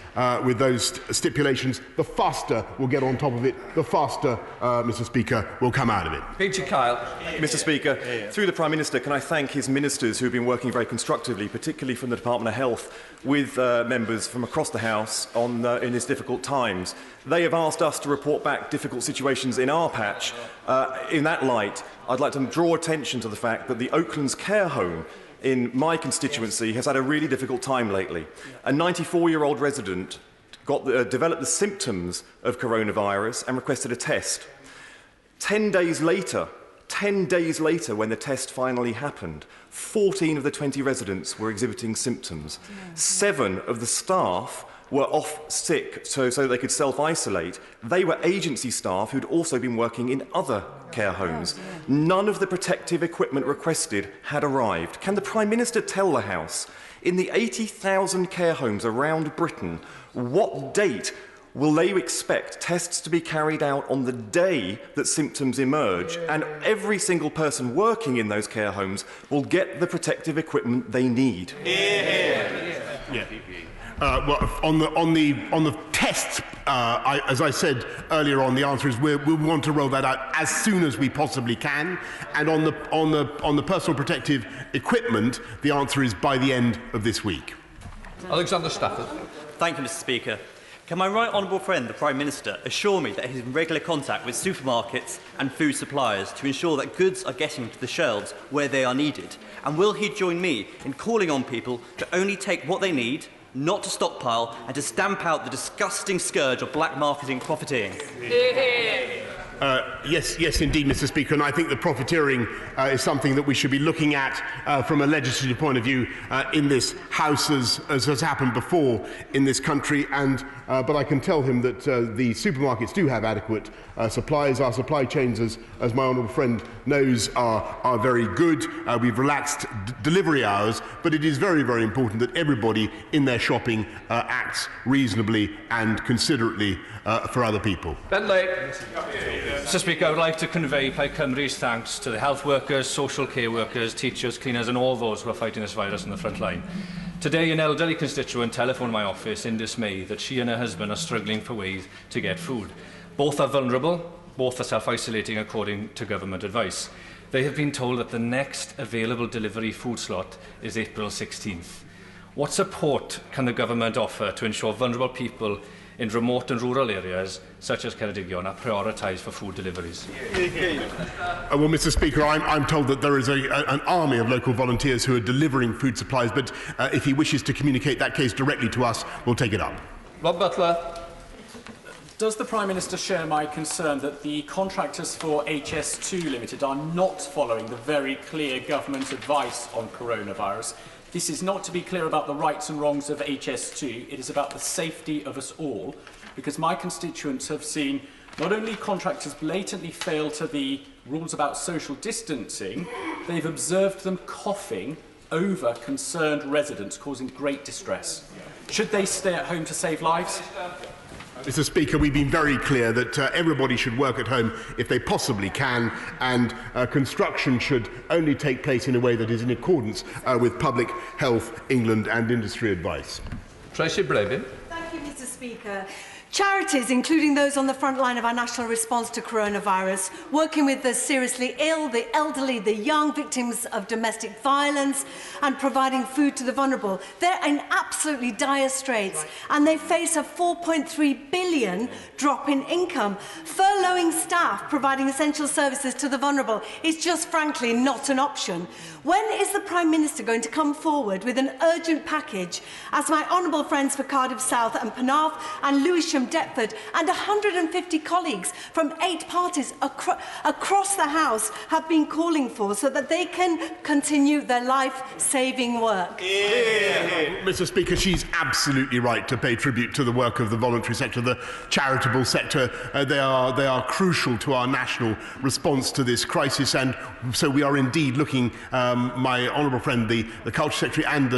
stipulations, the faster we'll get on top of it, the faster, Mr. Speaker, we'll come out of it. Peter Kyle. Mr. Speaker, through the Prime Minister, can I thank his ministers who have been working very constructively, particularly from the Department of Health, with members from across the House in these difficult times. They have asked us to report back difficult situations in our patch. In that light, I'd like to draw attention to the fact that the Oaklands care home in my constituency has had a really difficult time lately. A 94-year-old resident developed the symptoms of coronavirus and requested a test. 10 days later, when the test finally happened, 14 of the 20 residents were exhibiting symptoms. 7 of the staff were off sick so they could self-isolate. They were agency staff who'd also been working in other care homes. None of the protective equipment requested had arrived. Can the Prime Minister tell the House, in the 80,000 care homes around Britain, what date will they expect tests to be carried out on the day that symptoms emerge, and every single person working in those care homes will get the protective equipment they need? Well, on the tests, as I said earlier on, the answer is we want to roll that out as soon as we possibly can. And on the personal protective equipment, the answer is by the end of this week. Alexander Stafford. Thank you, Mr. Speaker. Can my right honourable friend, the Prime Minister, assure me that he is in regular contact with supermarkets and food suppliers to ensure that goods are getting to the shelves where they are needed? And will he join me in calling on people to only take what they need, not to stockpile, and to stamp out the disgusting scourge of black marketing profiteering? Yes, indeed, Mr. Speaker, and I think that profiteering is something that we should be looking at from a legislative point of view in this House, as has happened before in this country. But I can tell him that the supermarkets do have adequate supplies. Our supply chains, as my honourable friend knows, are very good. We've relaxed delivery hours, but it is very, very important that everybody in their shopping acts reasonably and considerately for other people. Bentley. Mr. Speaker, I would like to convey Plaid Cymru's thanks to the health workers, social care workers, teachers, cleaners and all those who are fighting this virus on the front line. Today, an elderly constituent telephoned my office in dismay that she and her husband are struggling for ways to get food. Both are vulnerable, both are self-isolating according to government advice. They have been told that the next available delivery food slot is April 16th. What support can the government offer to ensure vulnerable people in remote and rural areas, such as Ceredigion, are prioritised for food deliveries? Well, Mr. Speaker, I'm told that there is an army of local volunteers who are delivering food supplies, but if he wishes to communicate that case directly to us, we'll take it up. Rob Butler. Does the Prime Minister share my concern that the contractors for HS2 Limited are not following the very clear government advice on coronavirus? This is not to be clear about the rights and wrongs of HS2, it is about the safety of us all, because my constituents have seen not only contractors blatantly fail to the rules about social distancing, they've observed them coughing over concerned residents, causing great distress. Should they stay at home to save lives? Mr. Speaker, we've been very clear that everybody should work at home if they possibly can, and construction should only take place in a way that is in accordance with Public Health England and industry advice. Tracy Brabin. Thank you, Mr. Speaker. Charities, including those on the front line of our national response to coronavirus, working with the seriously ill, the elderly, the young, victims of domestic violence, and providing food to the vulnerable, they're in absolutely dire straits, and they face a 4.3 billion drop in income. Furloughing staff providing essential services to the vulnerable is just frankly not an option. When is the Prime Minister going to come forward with an urgent package, as my honourable friends for Cardiff South and Penarth and Lewisham Deptford and 150 colleagues from 8 parties across the House have been calling for, so that they can continue their life-saving work? Mr. Speaker, she's absolutely right to pay tribute to the work of the voluntary sector, the charitable sector. They are crucial to our national response to this crisis, and so we are indeed looking. My honourable friend, the Culture Secretary, and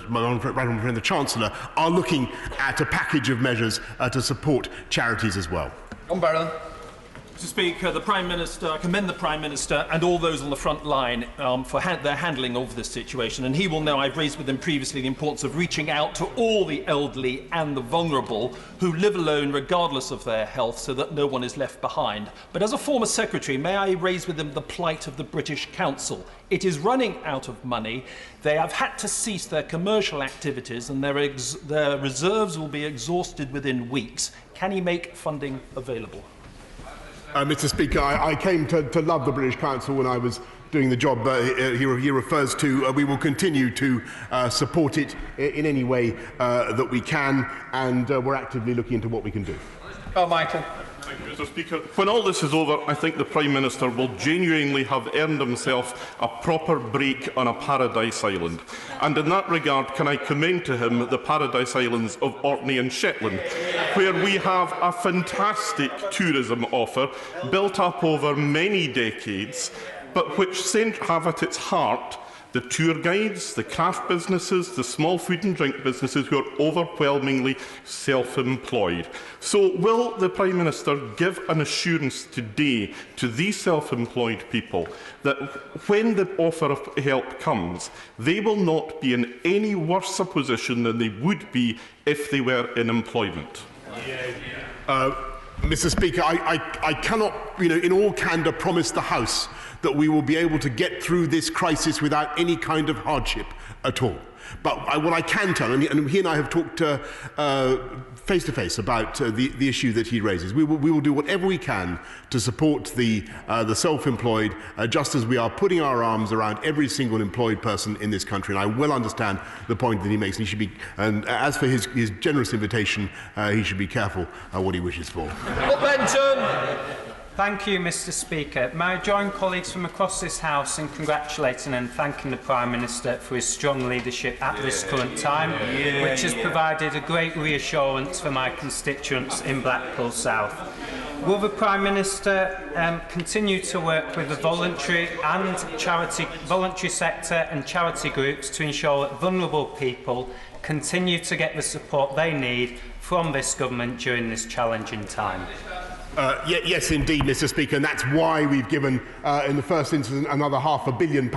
my honourable friend, the Chancellor, are looking at a package of measures to support charities as well. John Barron. Mr. Speaker, I commend the Prime Minister and all those on the front line for their handling of this situation. And he will know I've raised with him previously the importance of reaching out to all the elderly and the vulnerable who live alone regardless of their health, so that no one is left behind. But as a former Secretary, may I raise with him the plight of the British Council? It is running out of money. They have had to cease their commercial activities, and their reserves will be exhausted within weeks. Can he make funding available? Mr. Speaker, I came to love the British Council when I was doing the job he refers to. We will continue to support it in any way that we can, and we're actively looking into what we can do. Oh, Michael. Thank you, Mr. Speaker. When all this is over, I think the Prime Minister will genuinely have earned himself a proper break on a paradise island. And in that regard, can I commend to him the paradise islands of Orkney and Shetland, where we have a fantastic tourism offer built up over many decades, but which have at its heart the the tour guides, the craft businesses, the small food and drink businesses who are overwhelmingly self-employed. So will the Prime Minister give an assurance today to these self-employed people that when the offer of help comes, they will not be in any worse a position than they would be if they were in employment? Mr. Speaker, I cannot, in all candour, promise the House that we will be able to get through this crisis without any kind of hardship at all. But what I can tell, and he and I have talked face to face about the issue that he raises, we will do whatever we can to support the self-employed, just as we are putting our arms around every single employed person in this country. And I well understand the point that he makes. And he should be, and as for his generous invitation, he should be careful what he wishes for. Thank you, Mr. Speaker. May I join colleagues from across this House in congratulating and thanking the Prime Minister for his strong leadership at this current time, which has provided a great reassurance for my constituents in Blackpool South. Will the Prime Minister continue to work with the voluntary sector and charity groups to ensure that vulnerable people continue to get the support they need from this government during this challenging time? Yes, indeed, Mr. Speaker, and that's why we've given, in the first instance, another £500 million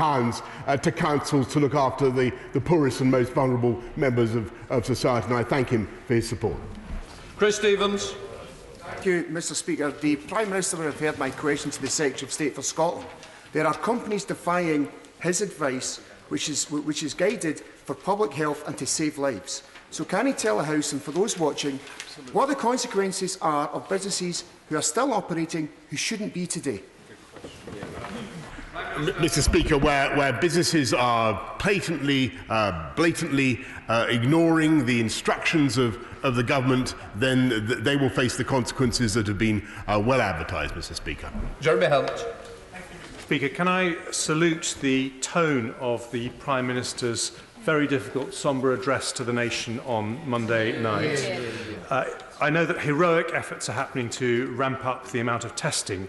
to councils to look after the poorest and most vulnerable members of society, and I thank him for his support. Chris Stevens. Thank you, Mr. Speaker. The Prime Minister will have heard my question to the Secretary of State for Scotland. There are companies defying his advice, which is guided for public health and to save lives. So can he tell the House, and for those watching, what the consequences are of businesses who are still operating who shouldn't be today? Mr. Speaker, where businesses are blatantly ignoring the instructions of the government, then they will face the consequences that have been well advertised, Mr. Speaker. Jeremy Hunt. Speaker, can I salute the tone of the Prime Minister's very difficult, sombre address to the nation on Monday night. I know that heroic efforts are happening to ramp up the amount of testing.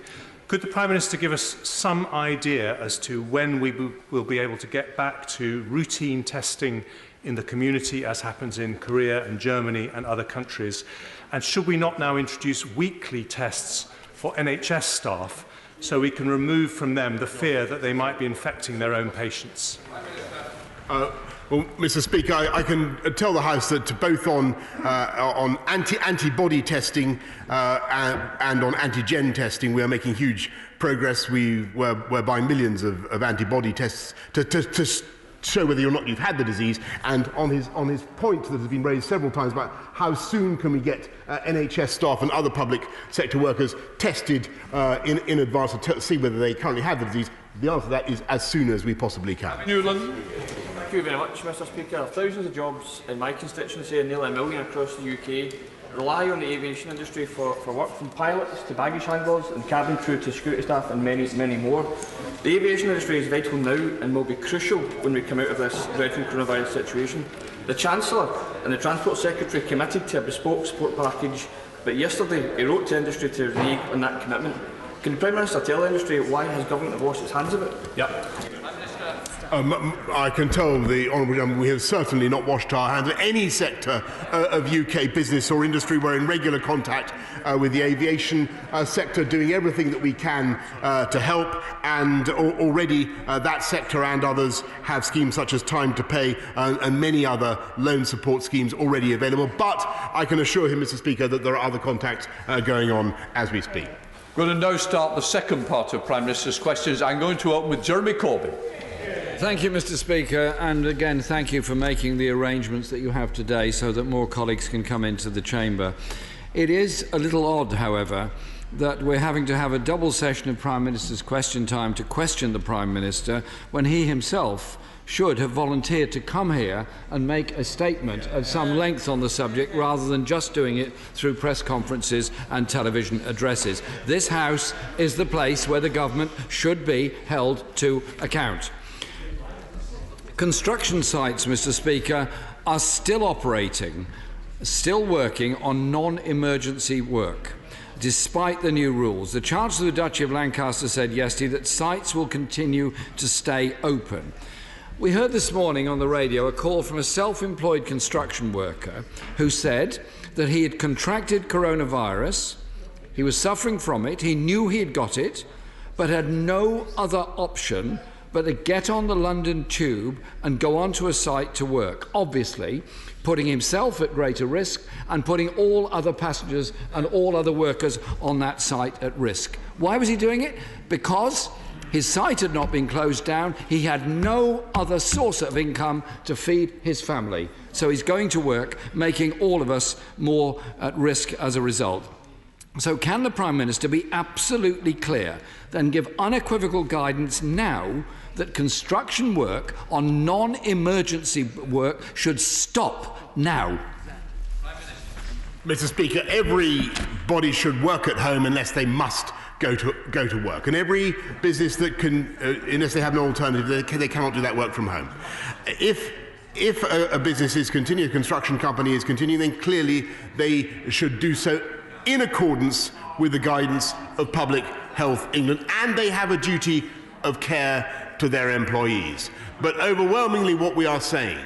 Could the Prime Minister give us some idea as to when we will be able to get back to routine testing in the community, as happens in Korea and Germany and other countries? And should we not now introduce weekly tests for NHS staff so we can remove from them the fear that they might be infecting their own patients? Well, Mr. Speaker, I can tell the House that both on antibody testing and on antigen testing, we are making huge progress. We're buying millions of antibody tests to show whether or not you've had the disease. And on his point that has been raised several times about how soon can we get NHS staff and other public sector workers tested in advance to see whether they currently have the disease, the answer to that is as soon as we possibly can. Newland. Thank you very much, Mr. Speaker. Thousands of jobs in my constituency, and nearly 1 million across the UK, rely on the aviation industry for work, from pilots to baggage handlers and cabin crew to security staff and many, many more. The aviation industry is vital now and will be crucial when we come out of this dreadful coronavirus situation. The Chancellor and the Transport Secretary committed to a bespoke support package, but yesterday he wrote to industry to renege on that commitment. Can the Prime Minister tell the industry why his government have washed its hands of it? Yep. I can tell the Honourable Gentleman we have certainly not washed our hands of any sector of UK business or industry. We're in regular contact with the aviation sector, doing everything that we can to help, and already that sector and others have schemes such as Time to Pay and many other loan support schemes already available. But I can assure him, Mr. Speaker, that there are other contacts going on as we speak. We're going to now start the second part of Prime Minister's questions. I'm going to open with Jeremy Corbyn. Thank you, Mr. Speaker, and again thank you for making the arrangements that you have today so that more colleagues can come into the chamber. It is a little odd, however, that we're having to have a double session of Prime Minister's question time to question the Prime Minister when he himself should have volunteered to come here and make a statement of some length on the subject rather than just doing it through press conferences and television addresses. This House is the place where the government should be held to account. Construction sites, Mr. Speaker, are still operating, still working on non-emergency work, despite the new rules. The Chancellor of the Duchy of Lancaster said yesterday that sites will continue to stay open. We heard this morning on the radio a call from a self-employed construction worker who said that he had contracted coronavirus, he was suffering from it, he knew he had got it, but had no other option but to get on the London Tube and go onto a site to work, obviously putting himself at greater risk and putting all other passengers and all other workers on that site at risk. Why was he doing it? Because his site had not been closed down. He had no other source of income to feed his family. So he's going to work, making all of us more at risk as a result. So can the Prime Minister be absolutely clear and give unequivocal guidance now that construction work on non-emergency work should stop now? Mr. Speaker, everybody should work at home unless they must go to work, and every business that can, unless they have no alternative, they cannot do that work from home. If a business is continuing, a construction company is continuing, then clearly they should do so in accordance with the guidance of Public Health England, and they have a duty of care to their employees. But overwhelmingly what we are saying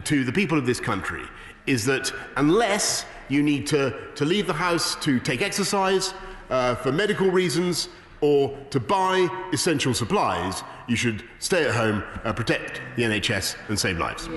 to the people of this country is that unless you need to leave the house to take exercise, for medical reasons, or to buy essential supplies, you should stay at home, protect the NHS and save lives.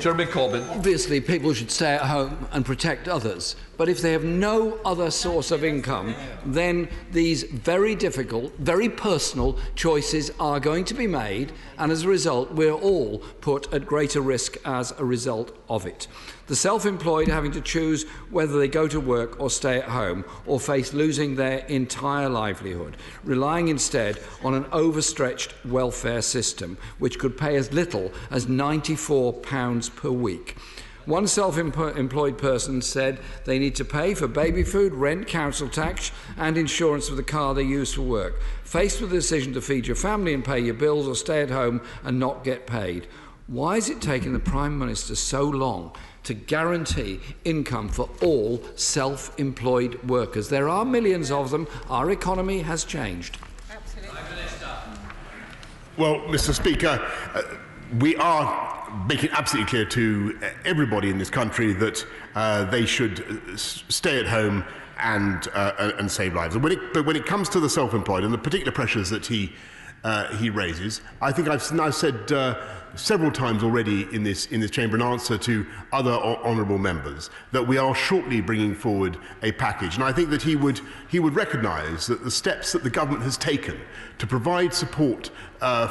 Jeremy Corbyn. Obviously, people should stay at home and protect others. But if they have no other source of income, then these very difficult, very personal choices are going to be made, and as a result, we're all put at greater risk as a result of it. The self-employed having to choose whether they go to work or stay at home, or face losing their entire livelihood, relying instead on an overstretched welfare system, which could pay as little as £94 per week. One self-employed person said they need to pay for baby food, rent, council tax and insurance for the car they use for work. Faced with the decision to feed your family and pay your bills or stay at home and not get paid, why is it taking the Prime Minister so long to guarantee income for all self-employed workers? There are millions of them. Our economy has changed. Well, Mr. Speaker, we are making absolutely clear to everybody in this country that they should stay at home and save lives. But when it comes to the self-employed and the particular pressures that he raises, I think I've now said several times already in this chamber in answer to other honourable members that we are shortly bringing forward a package, and I think that he would recognise that the steps that the government has taken to provide support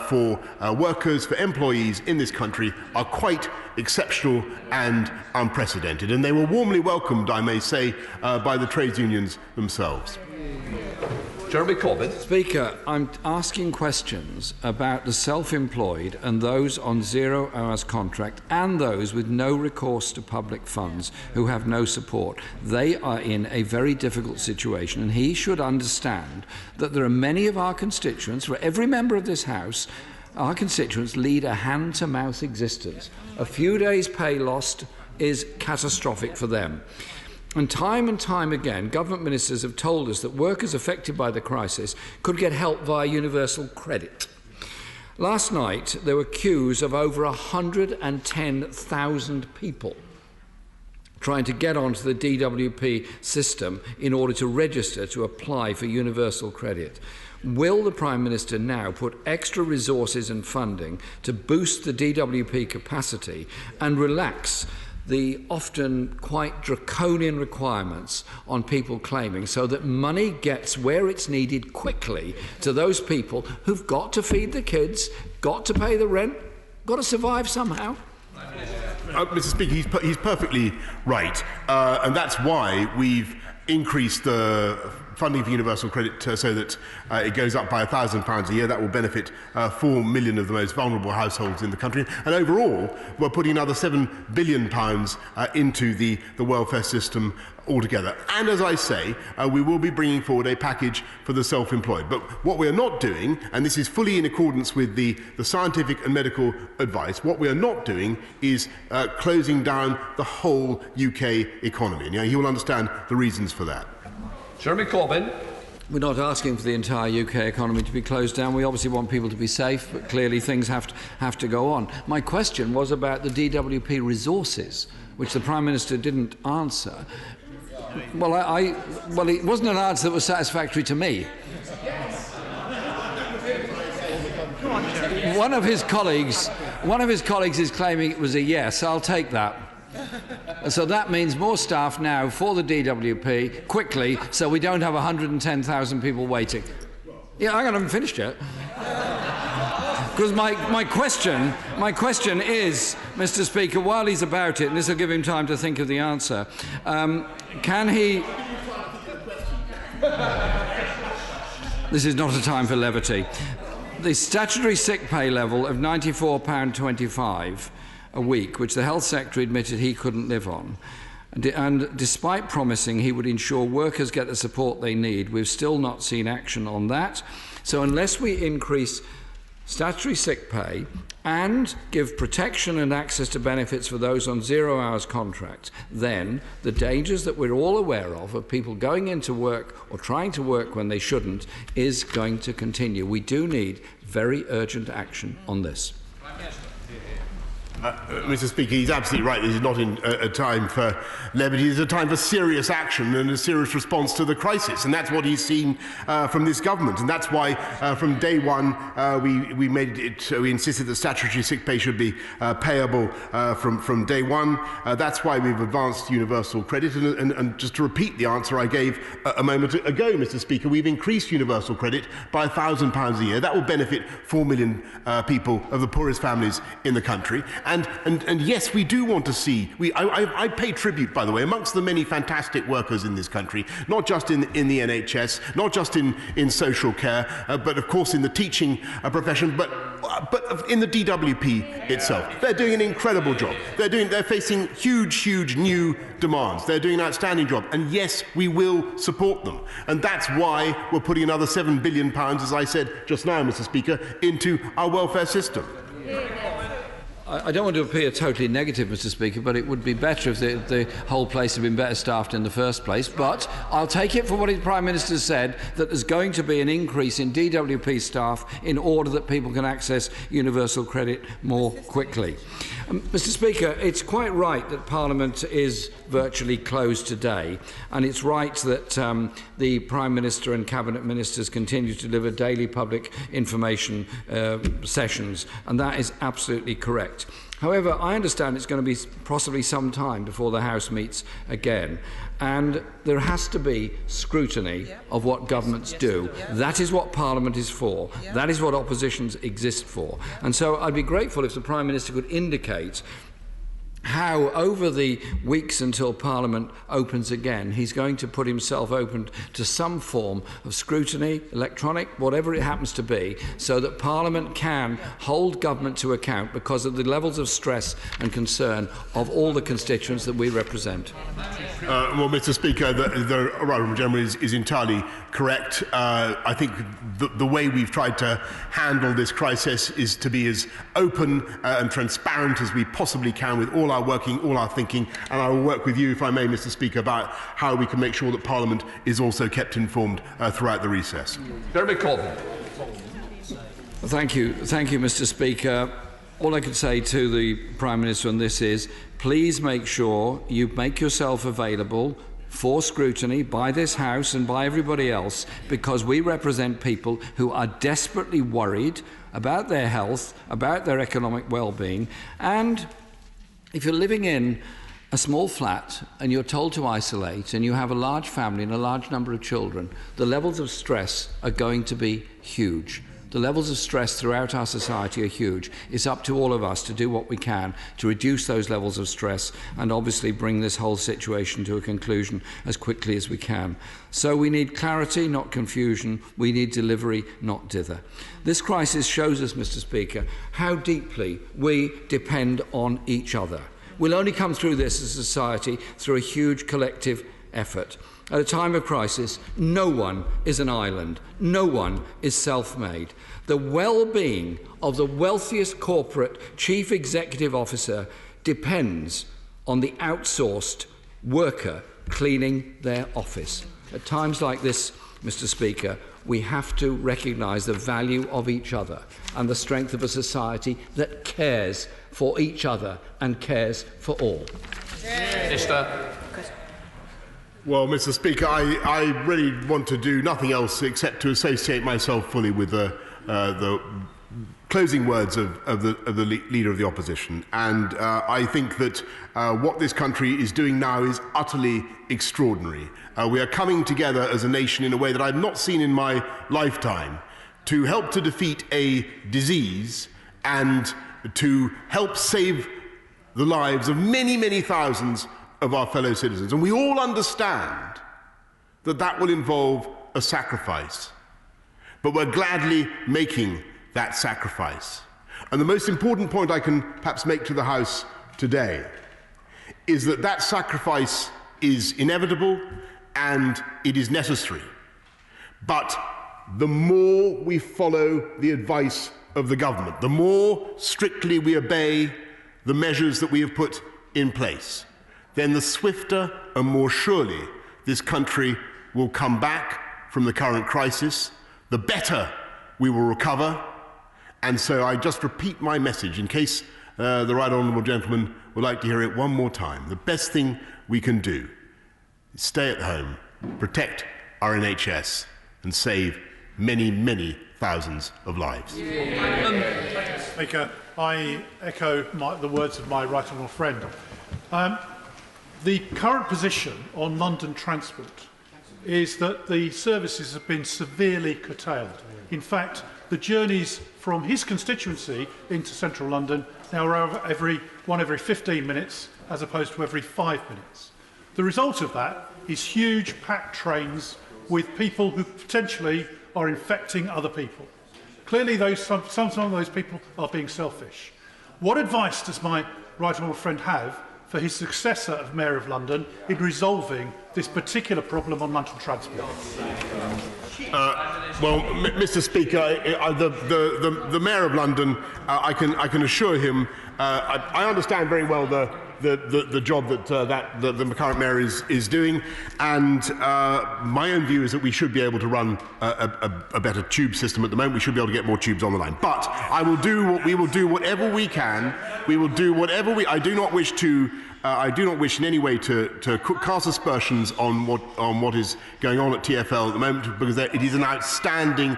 for workers, for employees in this country are quite exceptional and unprecedented, and they were warmly welcomed, I may say, by the trades unions themselves. Jeremy Corbyn. Speaker, I'm asking questions about the self-employed and those on 0 hours contract and those with no recourse to public funds who have no support. They are in a very difficult situation, and he should understand that there are many of our constituents, for every member of this House, our constituents lead a hand-to-mouth existence. A few days' pay lost is catastrophic for them. And time again, government ministers have told us that workers affected by the crisis could get help via universal credit. Last night, there were queues of over 110,000 people trying to get onto the DWP system in order to register to apply for universal credit. Will the Prime Minister now put extra resources and funding to boost the DWP capacity and relax the often quite draconian requirements on people claiming, so that money gets where it's needed quickly to those people who've got to feed the kids, got to pay the rent, got to survive somehow? Mr. Speaker, he's perfectly right, and that's why we've increased the funding for universal credit so that it goes up by £1,000 a year. That will benefit 4 million of the most vulnerable households in the country. And overall, we're putting another £7 billion into the welfare system altogether. And as I say, we will be bringing forward a package for the self-employed. But what we are not doing, and this is fully in accordance with the scientific and medical advice, what we are not doing is closing down the whole UK economy. And he will understand the reasons for that. Jeremy Corbyn. We're not asking for the entire UK economy to be closed down. We obviously want people to be safe, but clearly things have to go on. My question was about the DWP resources, which the Prime Minister didn't answer. Well, well, it wasn't an answer that was satisfactory to me. One of his colleagues is claiming it was a yes. I'll take that. So that means more staff now for the DWP, quickly, so we don't have 110,000 people waiting. Yeah, I haven't finished yet. Because my question is, Mr. Speaker, while he's about it, and this will give him time to think of the answer, can he... This is not a time for levity. The statutory sick pay level of £94.25 a week, which the Health Secretary admitted he couldn't live on, and despite promising he would ensure workers get the support they need, we've still not seen action on that. So unless we increase statutory sick pay and give protection and access to benefits for those on 0 hours contracts, then the dangers that we're all aware of people going into work or trying to work when they shouldn't is going to continue. We do need very urgent action on this. Mr. Speaker, he's absolutely right. This is not a time for levity. It's a time for serious action and a serious response to the crisis. And that's what he's seen from this government. And that's why from day one we insisted that statutory sick pay should be payable from day one. That's why we've advanced universal credit. And just to repeat the answer I gave a moment ago, Mr. Speaker, we've increased universal credit by £1,000 a year. That will benefit 4 million people of the poorest families in the country. And yes, we do want to see... I pay tribute, by the way, amongst the many fantastic workers in this country, not just in the NHS, not just in social care, but of course in the teaching profession, but in the DWP itself. They're doing an incredible job. They're facing huge new demands. They're doing an outstanding job. And yes, we will support them. And that's why we're putting another £7 billion, as I said just now, Mr. Speaker, into our welfare system. I don't want to appear totally negative, Mr. Speaker, but it would be better if the whole place had been better staffed in the first place. But I'll take it for what the Prime Minister said, that there's going to be an increase in DWP staff in order that people can access universal credit more quickly. Mr. Speaker, it's quite right that Parliament is virtually closed today, and it's right that the Prime Minister and Cabinet Ministers continue to deliver daily public information sessions, and that is absolutely correct. However, I understand it's going to be possibly some time before the House meets again, and there has to be scrutiny of what governments do. That is what Parliament is for. That is what oppositions exist for. And so I'd be grateful if the Prime Minister could indicate how, over the weeks until Parliament opens again, he's going to put himself open to some form of scrutiny, electronic, whatever it happens to be, so that Parliament can hold government to account because of the levels of stress and concern of all the constituents that we represent. Well, Mr. Speaker, the Honourable Gentleman is entirely correct. I think the way we've tried to handle this crisis is to be as open and transparent as we possibly can with all our working, all our thinking, and I will work with you, if I may, Mr. Speaker, about how we can make sure that Parliament is also kept informed throughout the recess. Jeremy Corbyn. Thank you, Mr. Speaker. All I could say to the Prime Minister on this is, please make sure you make yourself available for scrutiny by this House and by everybody else, because we represent people who are desperately worried about their health, about their economic well-being, and if you're living in a small flat and you're told to isolate and you have a large family and a large number of children, the levels of stress are going to be huge. The levels of stress throughout our society are huge. It's up to all of us to do what we can to reduce those levels of stress and obviously bring this whole situation to a conclusion as quickly as we can. So we need clarity, not confusion. We need delivery, not dither. This crisis shows us, Mr. Speaker, how deeply we depend on each other. We'll only come through this as a society through a huge collective effort. At a time of crisis, no one is an island. No one is self-made. The well-being of the wealthiest corporate chief executive officer depends on the outsourced worker cleaning their office. At times like this, Mr. Speaker, we have to recognise the value of each other and the strength of a society that cares for each other and cares for all. Minister. Well, Mr. Speaker, I really want to do nothing else except to associate myself fully with the closing words of the Leader of the Opposition. And I think that what this country is doing now is utterly extraordinary. We are coming together as a nation in a way that I've not seen in my lifetime to help to defeat a disease and to help save the lives of many, many thousands of our fellow citizens. And we all understand that that will involve a sacrifice. But we're gladly making that sacrifice. And the most important point I can perhaps make to the House today is that that sacrifice is inevitable and it is necessary. But the more we follow the advice of the government, the more strictly we obey the measures that we have put in place, then the swifter and more surely this country will come back from the current crisis, the better we will recover. And so I just repeat my message in case the right honourable gentleman would like to hear it one more time. The best thing we can do is stay at home, protect our NHS and save many, many thousands of lives. Speaker, I echo the words of my right honourable friend. The current position on London transport is that the services have been severely curtailed. In fact, the journeys from his constituency into central London now are every 15 minutes as opposed to every 5 minutes. The result of that is huge packed trains with people who potentially are infecting other people. Clearly, some of those people are being selfish. What advice does my right honourable friend have for his successor of Mayor of London in resolving this particular problem on London transport? Well, Mr. Speaker, the Mayor of London, I can assure him, I understand very well the job that the current mayor is doing, and my own view is that we should be able to run a better tube system at the moment. We should be able to get more tubes on the line. But we will do whatever we can. We will do whatever we. I do not wish in any way to cast aspersions on what is going on at TfL at the moment, because it is an outstanding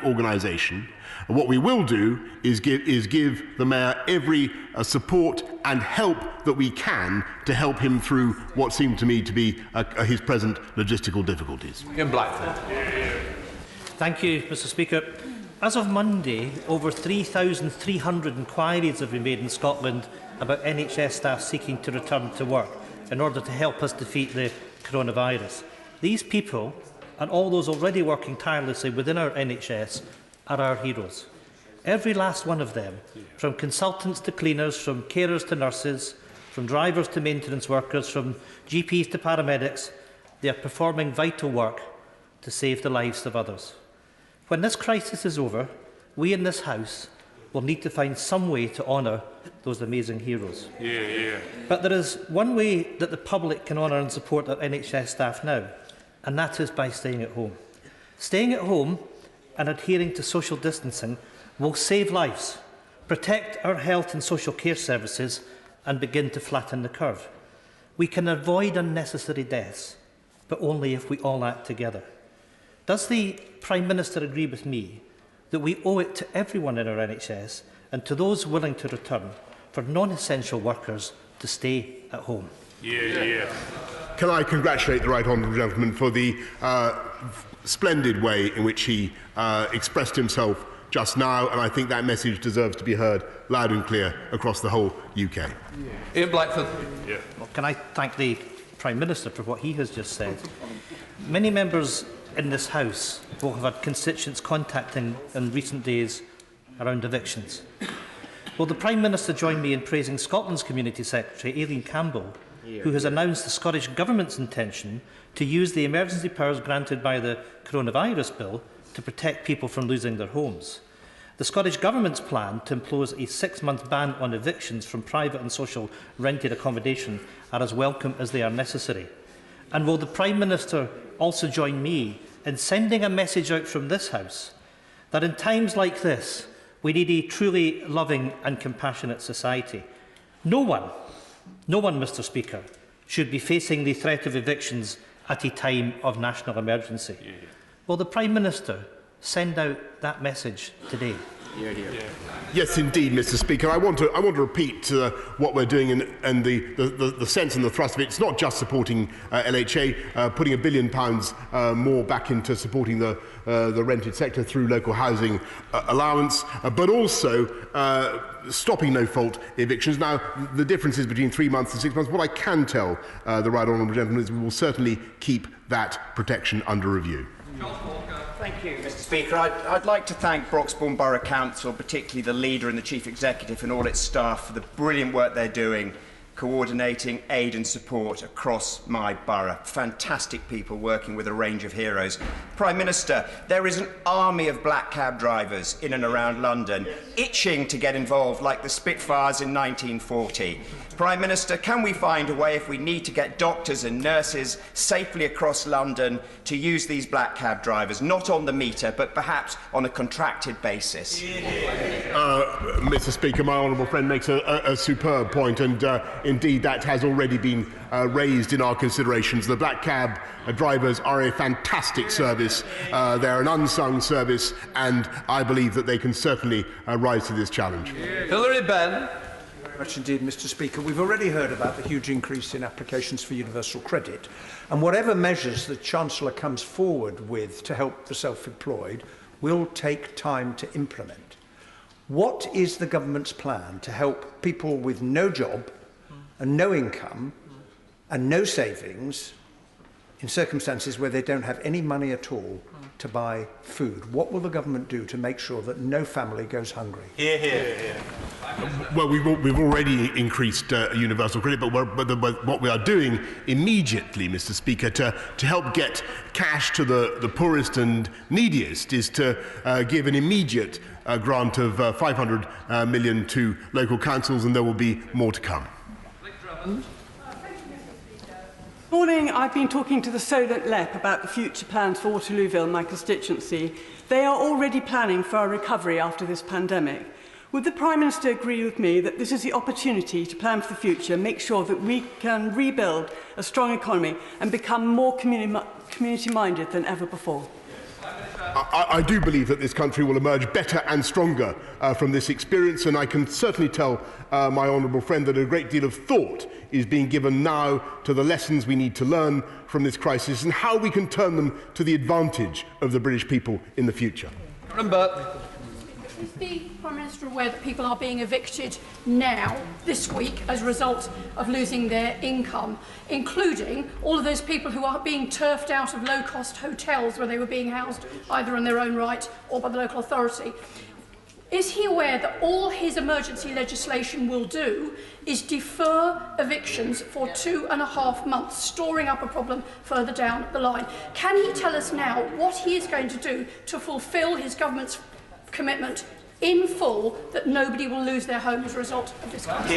organisation. What we will do is give the Mayor every support and help that we can to help him through what seem to me to be his present logistical difficulties. In Blackford. Thank you, Mr. Speaker. As of Monday, over 3,300 inquiries have been made in Scotland about NHS staff seeking to return to work in order to help us defeat the coronavirus. These people, and all those already working tirelessly within our NHS, are our heroes. Every last one of them, from consultants to cleaners, from carers to nurses, from drivers to maintenance workers, from GPs to paramedics, they are performing vital work to save the lives of others. When this crisis is over, we in this House will need to find some way to honour those amazing heroes. But there is one way that the public can honour and support our NHS staff now, and that is by staying at home. Staying at home and adhering to social distancing will save lives, protect our health and social care services and begin to flatten the curve. We can avoid unnecessary deaths, but only if we all act together. Does the Prime Minister agree with me that we owe it to everyone in our NHS and to those willing to return for non-essential workers to stay at home? Can I congratulate the right honourable gentleman for the splendid way in which he expressed himself just now, and I think that message deserves to be heard loud and clear across the whole UK. In Blackford. Well, can I thank the Prime Minister for what he has just said? Many members in this House will have had constituents contacting in recent days around evictions. Will the Prime Minister join me in praising Scotland's Community Secretary, Aileen Campbell, who has announced the Scottish Government's intention to use the emergency powers granted by the coronavirus bill to protect people from losing their homes? The Scottish Government's plan to impose a 6-month ban on evictions from private and social rented accommodation are as welcome as they are necessary. And will the Prime Minister also join me in sending a message out from this House that in times like this, we need a truly loving and compassionate society. No one, Mr. Speaker, should be facing the threat of evictions at a time of national emergency. Will the Prime Minister send out that message today? Yes, indeed, Mr. Speaker. I want to repeat what we're doing and the sense and the thrust of it. It's not just supporting LHA, putting £1 billion more back into supporting the rented sector through local housing allowance, but also stopping no-fault evictions. Now, the differences between 3 months and 6 months, what I can tell the right honourable gentleman is we will certainly keep that protection under review. Thank you, Mr. Speaker. I'd like to thank Broxbourne Borough Council, particularly the leader and the Chief Executive and all its staff for the brilliant work they're doing, coordinating aid and support across my borough. Fantastic people working with a range of heroes. Prime Minister, there is an army of black cab drivers in and around London itching to get involved like the Spitfires in 1940. Prime Minister, can we find a way, if we need to get doctors and nurses safely across London, to use these black cab drivers, not on the meter, but perhaps on a contracted basis? Mr. Speaker, my honourable friend makes a superb point, and indeed that has already been raised in our considerations. The black cab drivers are a fantastic service. They're an unsung service, and I believe that they can certainly rise to this challenge. Hilary Benn. Very much indeed, Mr. Speaker. We've already heard about the huge increase in applications for universal credit, and whatever measures the Chancellor comes forward with to help the self-employed will take time to implement. What is the government's plan to help people with no job and no income and no savings in circumstances where they don't have any money at all to buy food? What will the government do to make sure that no family goes hungry? Hear, hear. Well, we've already increased universal credit, but what we are doing immediately, Mr. Speaker, to help get cash to the poorest and neediest is to give an immediate grant of 500 million to local councils, and there will be more to come. Morning, I've been talking to the Solent LEP about the future plans for Waterlooville, my constituency. They are already planning for a recovery after this pandemic. Would the Prime Minister agree with me that this is the opportunity to plan for the future, make sure that we can rebuild a strong economy and become more community-minded than ever before? I do believe that this country will emerge better and stronger from this experience, and I can certainly tell my honourable friend that a great deal of thought is being given now to the lessons we need to learn from this crisis and how we can turn them to the advantage of the British people in the future. Is the Prime Minister aware that people are being evicted now, this week, as a result of losing their income, including all of those people who are being turfed out of low-cost hotels where they were being housed either in their own right or by the local authority? Is he aware that all his emergency legislation will do is defer evictions for 2.5 months, storing up a problem further down the line? Can he tell us now what he is going to do to fulfil his government's commitment in full that nobody will lose their home as a result of this crisis?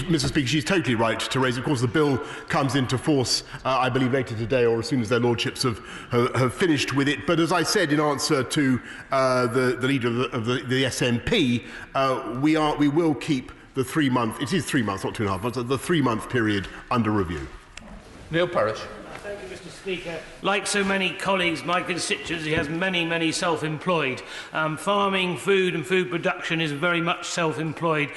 Mr. Speaker, she's totally right to raise. Of course, the bill comes into force, I believe, later today, or as soon as their lordships have finished with it. But as I said in answer to the leader of the SNP, we will keep the 3 month. It is 3 months, not 2.5 months. The 3 month period under review. Neil Parish. Thank you, Mr. Speaker. Like so many colleagues, my constituency has many self-employed. Farming, food and food production is very much self-employed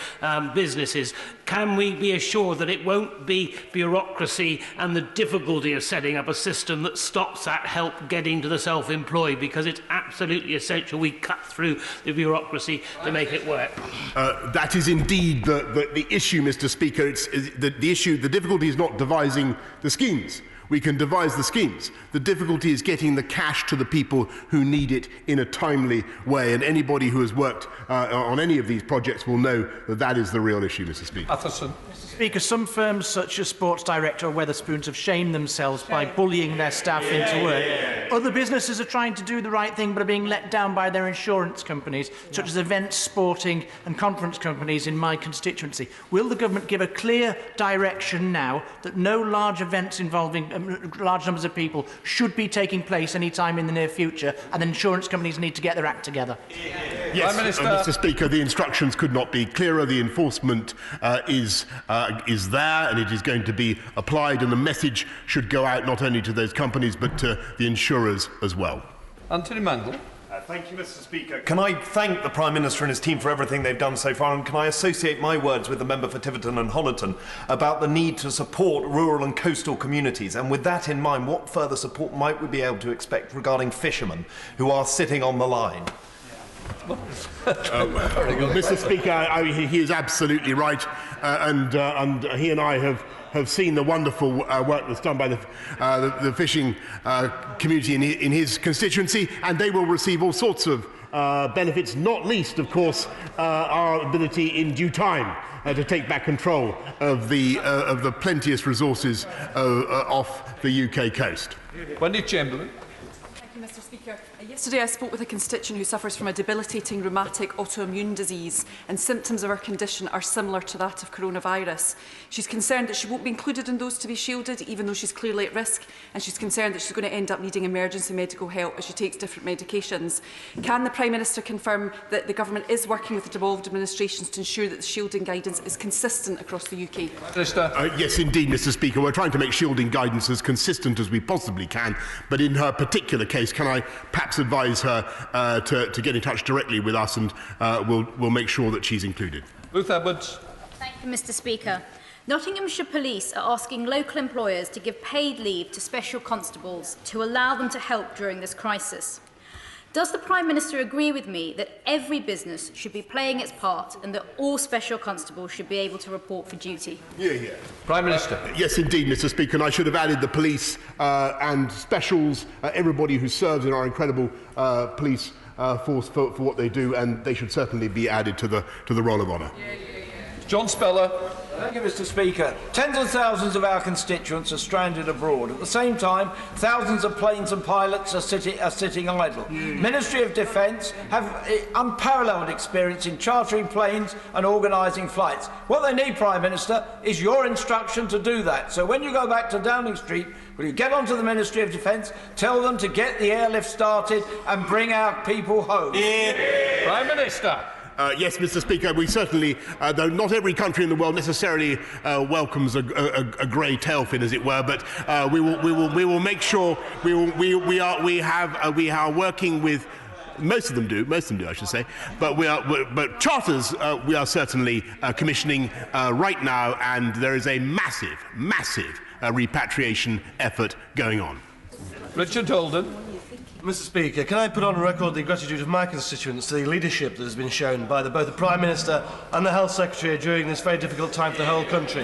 businesses. Can we be assured that it won't be bureaucracy and the difficulty of setting up a system that stops that help getting to the self-employed, because it's absolutely essential we cut through the bureaucracy to make it work? That is indeed the issue, Mr. Speaker. The difficulty is not devising the schemes. We can devise the schemes. The difficulty is getting the cash to the people who need it in a timely way, and anybody who has worked on any of these projects will know that that is the real issue, Mr. Speaker. Matheson. Speaker, some firms such as Sports Direct or Wetherspoons have shamed themselves by bullying their staff into work. Other businesses are trying to do the right thing but are being let down by their insurance companies, such as events, sporting and conference companies in my constituency. Will the government give a clear direction now that no large events involving large numbers of people should be taking place any time in the near future, and insurance companies need to get their act together? Yes, Mr. Speaker, the instructions could not be clearer. The enforcement is there, and it is going to be applied, and the message should go out not only to those companies but to the insurers as well. Anthony Mandel. Thank you, Mr. Speaker. Can I thank the Prime Minister and his team for everything they've done so far, and can I associate my words with the member for Tiverton and Honiton about the need to support rural and coastal communities? And with that in mind, what further support might we be able to expect regarding fishermen who are sitting on the line? Mr. Speaker, he is absolutely right, and he and I have seen the wonderful work that's done by the fishing community in his constituency, and they will receive all sorts of benefits, not least, of course, our ability in due time to take back control of the plenteous resources off the UK coast. Wendy Chamberlain. Mr. Speaker, yesterday I spoke with a constituent who suffers from a debilitating rheumatic autoimmune disease, and symptoms of her condition are similar to that of coronavirus. She's concerned that she won't be included in those to be shielded, even though she's clearly at risk, and she's concerned that she's going to end up needing emergency medical help as she takes different medications. Can the Prime Minister confirm that the Government is working with the devolved administrations to ensure that the shielding guidance is consistent across the UK? Yes, indeed, Mr. Speaker. We're trying to make shielding guidance as consistent as we possibly can, but in her particular case, can I perhaps advise her to get in touch directly with us, and we'll make sure that she's included. Ruth Edwards. Thank you, Mr. Speaker. Nottinghamshire Police are asking local employers to give paid leave to special constables to allow them to help during this crisis. Does the Prime Minister agree with me that every business should be playing its part and that all special constables should be able to report for duty? Yeah. Prime Minister. Yes, indeed, Mr. Speaker, and I should have added the police and specials, everybody who serves in our incredible police force for what they do, and they should certainly be added to the roll of honour. John Speller. Thank you, Mr. Speaker. Tens of thousands of our constituents are stranded abroad. At the same time, thousands of planes and pilots are sitting idle. Ministry of Defence have unparalleled experience in chartering planes and organising flights. What they need, Prime Minister, is your instruction to do that. So when you go back to Downing Street, will you get onto the Ministry of Defence, tell them to get the airlift started and bring our people home? Prime Minister. Yes, Mr. Speaker, we certainly, though not every country in the world necessarily welcomes a grey tailfin, as it were, but we will make sure we are working with. Most of them do, I should say. But charters we are certainly commissioning right now, and there is a massive repatriation effort going on. Richard Holden. Mr. Speaker, can I put on record the gratitude of my constituents to the leadership that has been shown by both the Prime Minister and the Health Secretary during this very difficult time for the whole country.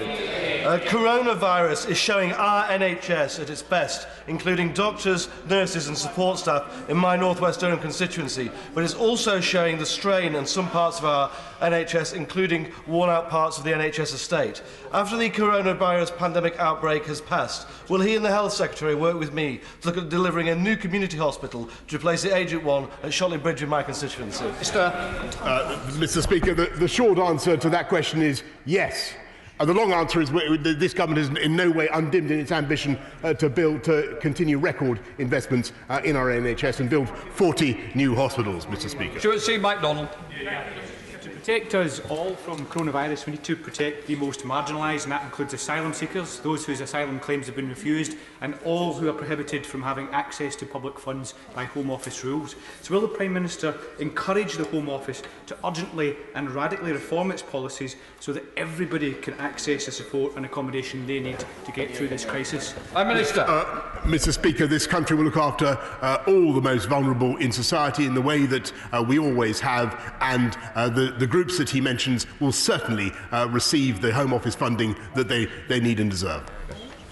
Coronavirus is showing our NHS at its best, including doctors, nurses and support staff in my North West Durham constituency, but it's also showing the strain in some parts of our NHS, including worn-out parts of the NHS estate. After the coronavirus pandemic outbreak has passed, will he and the Health Secretary work with me to look at delivering a new community hospital to replace the aged one at Shotley Bridge in my constituency? Mr. Speaker, the short answer to that question is yes. The long answer is this government is in no way undimmed in its ambition to continue record investments in our NHS and build 40 new hospitals, Mr. Speaker. Stuart C. MacDonald. To protect us all from coronavirus, we need to protect the most marginalised, and that includes asylum seekers, those whose asylum claims have been refused, and all who are prohibited from having access to public funds by Home Office rules. So will the Prime Minister encourage the Home Office to urgently and radically reform its policies so that everybody can access the support and accommodation they need to get through this crisis? Prime Minister. Mr. Speaker, this country will look after all the most vulnerable in society in the way that we always have, and the groups that he mentions will certainly receive the Home Office funding that they need and deserve.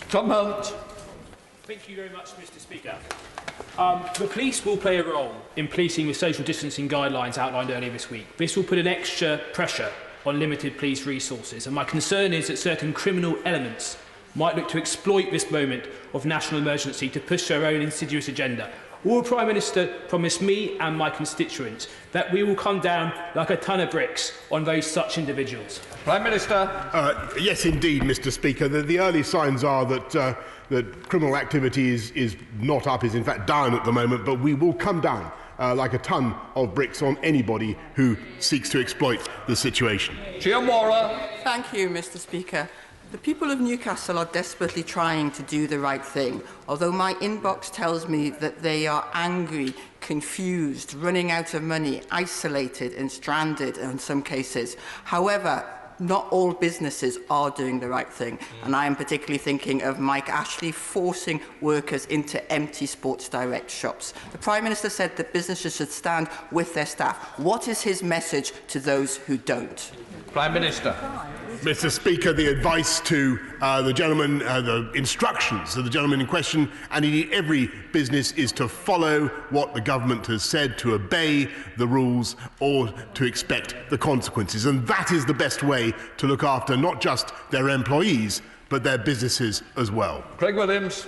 Tom Hunt. Thank you very much, Mr. Speaker. The police will play a role in policing the social distancing guidelines outlined earlier this week. This will put an extra pressure on limited police resources, and my concern is that certain criminal elements might look to exploit this moment of national emergency to push their own insidious agenda. Will the Prime Minister promise me and my constituents that we will come down like a ton of bricks on those such individuals? Prime Minister. Yes, indeed, Mr. Speaker. The early signs are that that criminal activity is not up, is in fact down at the moment, but we will come down like a ton of bricks on anybody who seeks to exploit the situation. Thank you, Mr. Speaker. The people of Newcastle are desperately trying to do the right thing, although my inbox tells me that they are angry, confused, running out of money, isolated and stranded in some cases. However, not all businesses are doing the right thing, and I am particularly thinking of Mike Ashley forcing workers into empty Sports Direct shops. The Prime Minister said that businesses should stand with their staff. What is his message to those who don't? Prime Minister. Mr. Speaker, the advice to the gentleman, the instructions of the gentleman in question, and indeed every business, is to follow what the government has said, to obey the rules, or to expect the consequences. And that is the best way to look after not just their employees, but their businesses as well. Craig Williams.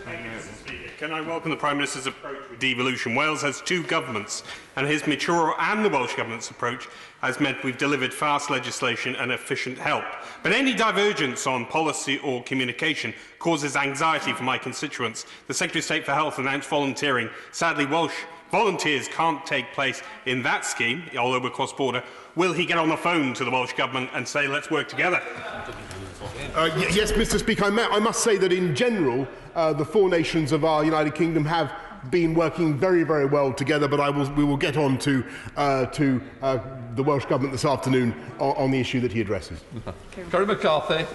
Can I welcome the Prime Minister's approach with devolution? Wales has two governments, and his mature and the Welsh Government's approach has meant we've delivered fast legislation and efficient help. But any divergence on policy or communication causes anxiety for my constituents. The Secretary of State for Health announced volunteering. Sadly, Welsh volunteers can't take place in that scheme, although we're cross-border. Will he get on the phone to the Welsh Government and say, let's work together? Yes, Mr. Speaker, I must say that in general, the four nations of our United Kingdom have been working very, very well together, but we will get on to the Welsh Government this afternoon on the issue that he addresses. Kerry McCarthy.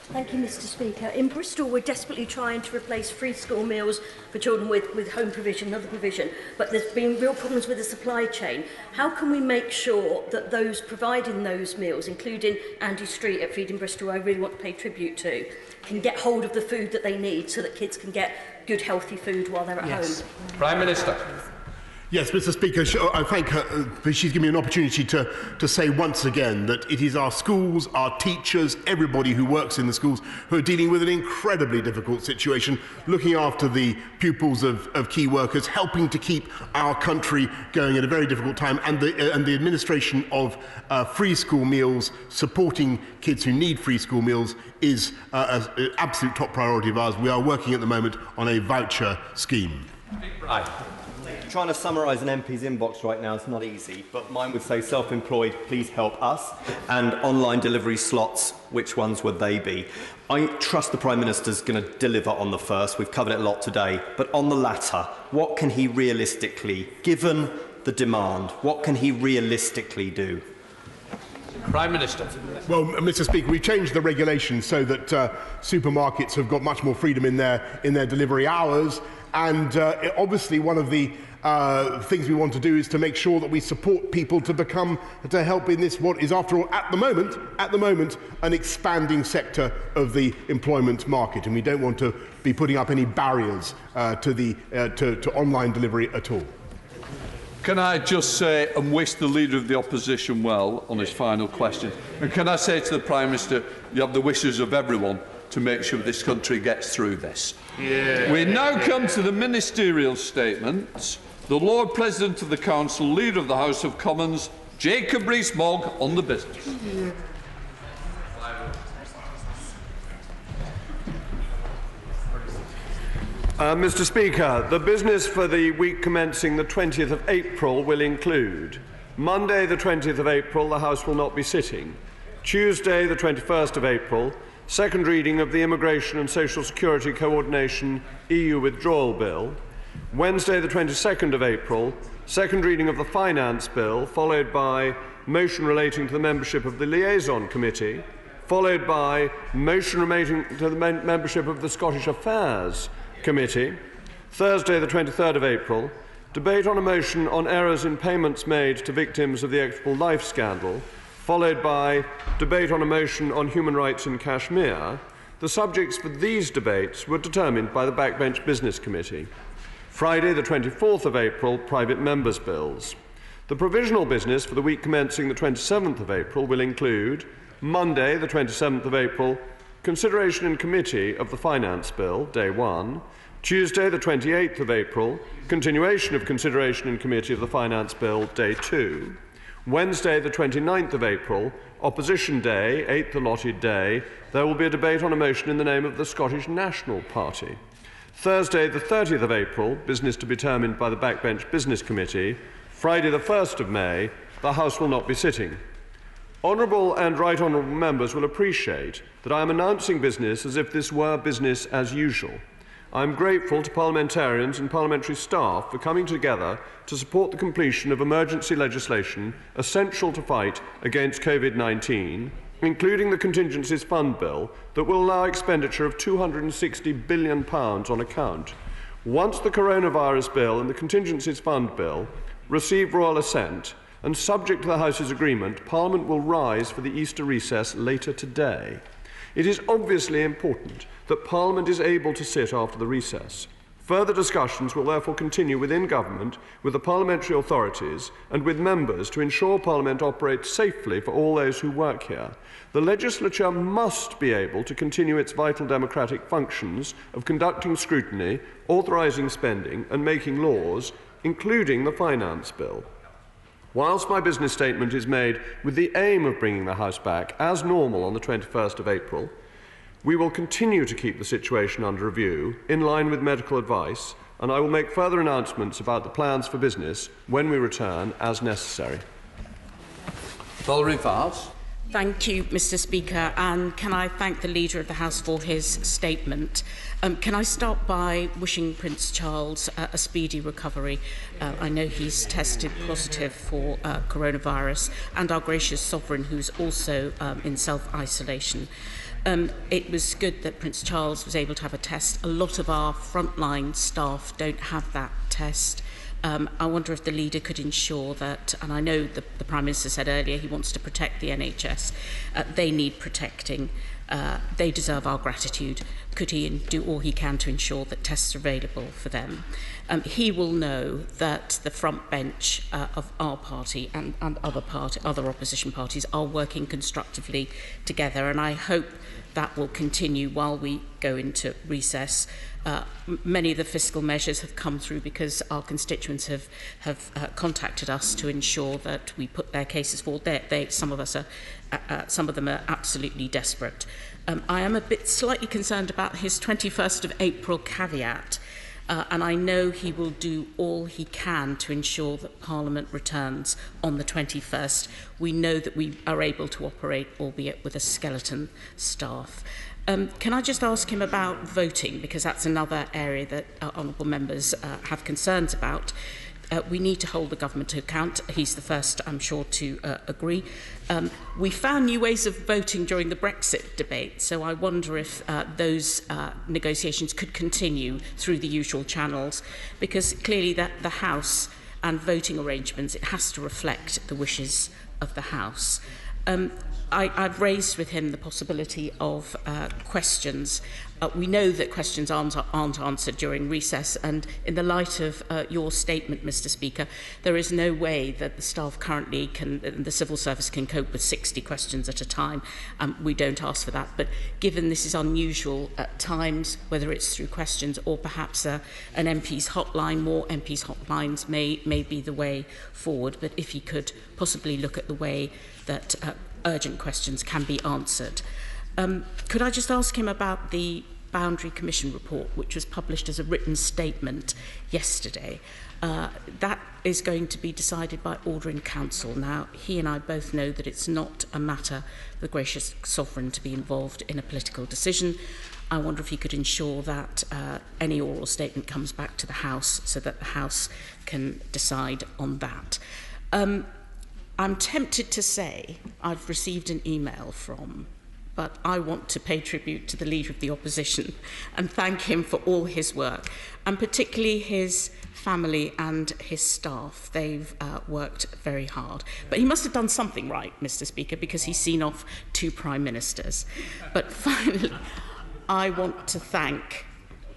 Thank you, Mr. Speaker. In Bristol, we're desperately trying to replace free school meals for children with home provision and other provision, but there's been real problems with the supply chain. How can we make sure that those providing those meals, including Andy Street at Feeding Bristol, I really want to pay tribute to, can get hold of the food that they need so that kids can get good, healthy food while they're at home? Prime Minister. Yes, Mr. Speaker, I thank her. She's given me an opportunity to say once again that it is our schools, our teachers, everybody who works in the schools who are dealing with an incredibly difficult situation, looking after the pupils of key workers, helping to keep our country going at a very difficult time, and the administration of free school meals, supporting kids who need free school meals, is an absolute top priority of ours. We are working at the moment on a voucher scheme. Right. Trying to summarise an MP's inbox right now is not easy, but mine would say self-employed, please help us, and online delivery slots, which ones would they be? I trust the Prime Minister's going to deliver on the first. We've covered it a lot today, but on the latter, what can he realistically, given the demand, what can he realistically do? Prime Minister. Well, Mr. Speaker, we've changed the regulations so that supermarkets have got much more freedom in their delivery hours, and obviously one of the things we want to do is to make sure that we support people to help in this, what is, after all, at the moment, an expanding sector of the employment market, and we don't want to be putting up any barriers to online delivery at all. Can I just say and wish the Leader of the Opposition well on his final question? And can I say to the Prime Minister, you have the wishes of everyone to make sure this country gets through this. Yeah. We now come to the ministerial statements. The Lord President of the Council, Leader of the House of Commons, Jacob Rees-Mogg, on the business. Yeah. Mr. Speaker, the business for the week commencing the 20th of April will include Monday the 20th of April, the House will not be sitting. Tuesday the 21st of April, second reading of the Immigration and Social Security Coordination EU Withdrawal Bill. Wednesday the 22nd of April, second reading of the Finance Bill, followed by motion relating to the membership of the Liaison Committee, followed by motion relating to the membership of the Scottish Affairs Committee. Thursday the 23rd of April, debate on a motion on errors in payments made to victims of the Equitable Life scandal, followed by debate on a motion on human rights in Kashmir. The subjects for these debates were determined by the Backbench Business Committee. Friday the 24th of April, private members' bills. The provisional business for the week commencing the 27th of April will include Monday, the 27th of April, consideration in committee of the Finance Bill, day 1. Tuesday, the 28th of April, continuation of consideration in committee of the Finance Bill, day 2. Wednesday, the 29th of April, Opposition Day, 8th allotted day, there will be a debate on a motion in the name of the Scottish National Party. Thursday, the 30th of April, business to be determined by the Backbench Business Committee. Friday, the 1st of May, the House will not be sitting. Honourable and right honourable members will appreciate that I am announcing business as if this were business as usual. I am grateful to parliamentarians and parliamentary staff for coming together to support the completion of emergency legislation essential to fight against COVID-19, including the Contingencies Fund Bill that will allow expenditure of £260 billion on account. Once the Coronavirus Bill and the Contingencies Fund Bill receive royal assent, and subject to the House's agreement, Parliament will rise for the Easter recess later today. It is obviously important that Parliament is able to sit after the recess. Further discussions will therefore continue within Government, with the parliamentary authorities and with members to ensure Parliament operates safely for all those who work here. The legislature must be able to continue its vital democratic functions of conducting scrutiny, authorising spending and making laws, including the Finance Bill. Whilst my business statement is made with the aim of bringing the House back as normal on the 21st of April, we will continue to keep the situation under review in line with medical advice, and I will make further announcements about the plans for business when we return as necessary. Valerie Vars. Thank you, Mr. Speaker, and can I thank the Leader of the House for his statement. Can I start by wishing Prince Charles a speedy recovery? I know he's tested positive for coronavirus, and our gracious Sovereign, who's also in self-isolation. It was good that Prince Charles was able to have a test. A lot of our frontline staff don't have that test. I wonder if the leader could ensure that, and I know the Prime Minister said earlier he wants to protect the NHS, they need protecting, they deserve our gratitude. Could he do all he can to ensure that tests are available for them? He will know that the front bench of our party and other opposition parties are working constructively together, and I hope that will continue while we go into recess. Many of the fiscal measures have come through because our constituents have contacted us to ensure that we put their cases forward. Some of them are absolutely desperate. I am a bit slightly concerned about his 21st of April caveat, and I know he will do all he can to ensure that Parliament returns on the 21st. We know that we are able to operate, albeit with a skeleton staff. Can I just ask him about voting, because that's another area that honourable members have concerns about. We need to hold the government to account. He's the first, I'm sure, to agree. We found new ways of voting during the Brexit debate, so I wonder if those negotiations could continue through the usual channels, because clearly that the House and voting arrangements, it has to reflect the wishes of the House. I've raised with him the possibility of questions. We know that questions aren't answered during recess, and in the light of your statement, Mr. Speaker, there is no way that the staff currently the civil service can cope with 60 questions at a time. We don't ask for that, but given this is unusual at times, whether it's through questions or perhaps an MP's hotline, more MP's hotlines may be the way forward, but if he could possibly look at the way that urgent questions can be answered. Could I just ask him about the Boundary Commission report, which was published as a written statement yesterday? That is going to be decided by order in council. Now, he and I both know that it's not a matter for the gracious Sovereign to be involved in a political decision. I wonder if he could ensure that any oral statement comes back to the House so that the House can decide on that. I'm tempted to say I've received an email from, but I want to pay tribute to the Leader of the Opposition and thank him for all his work, and particularly his family and his staff. They've worked very hard. But he must have done something right, Mr. Speaker, because he's seen off 2 Prime Ministers. But finally, I want to thank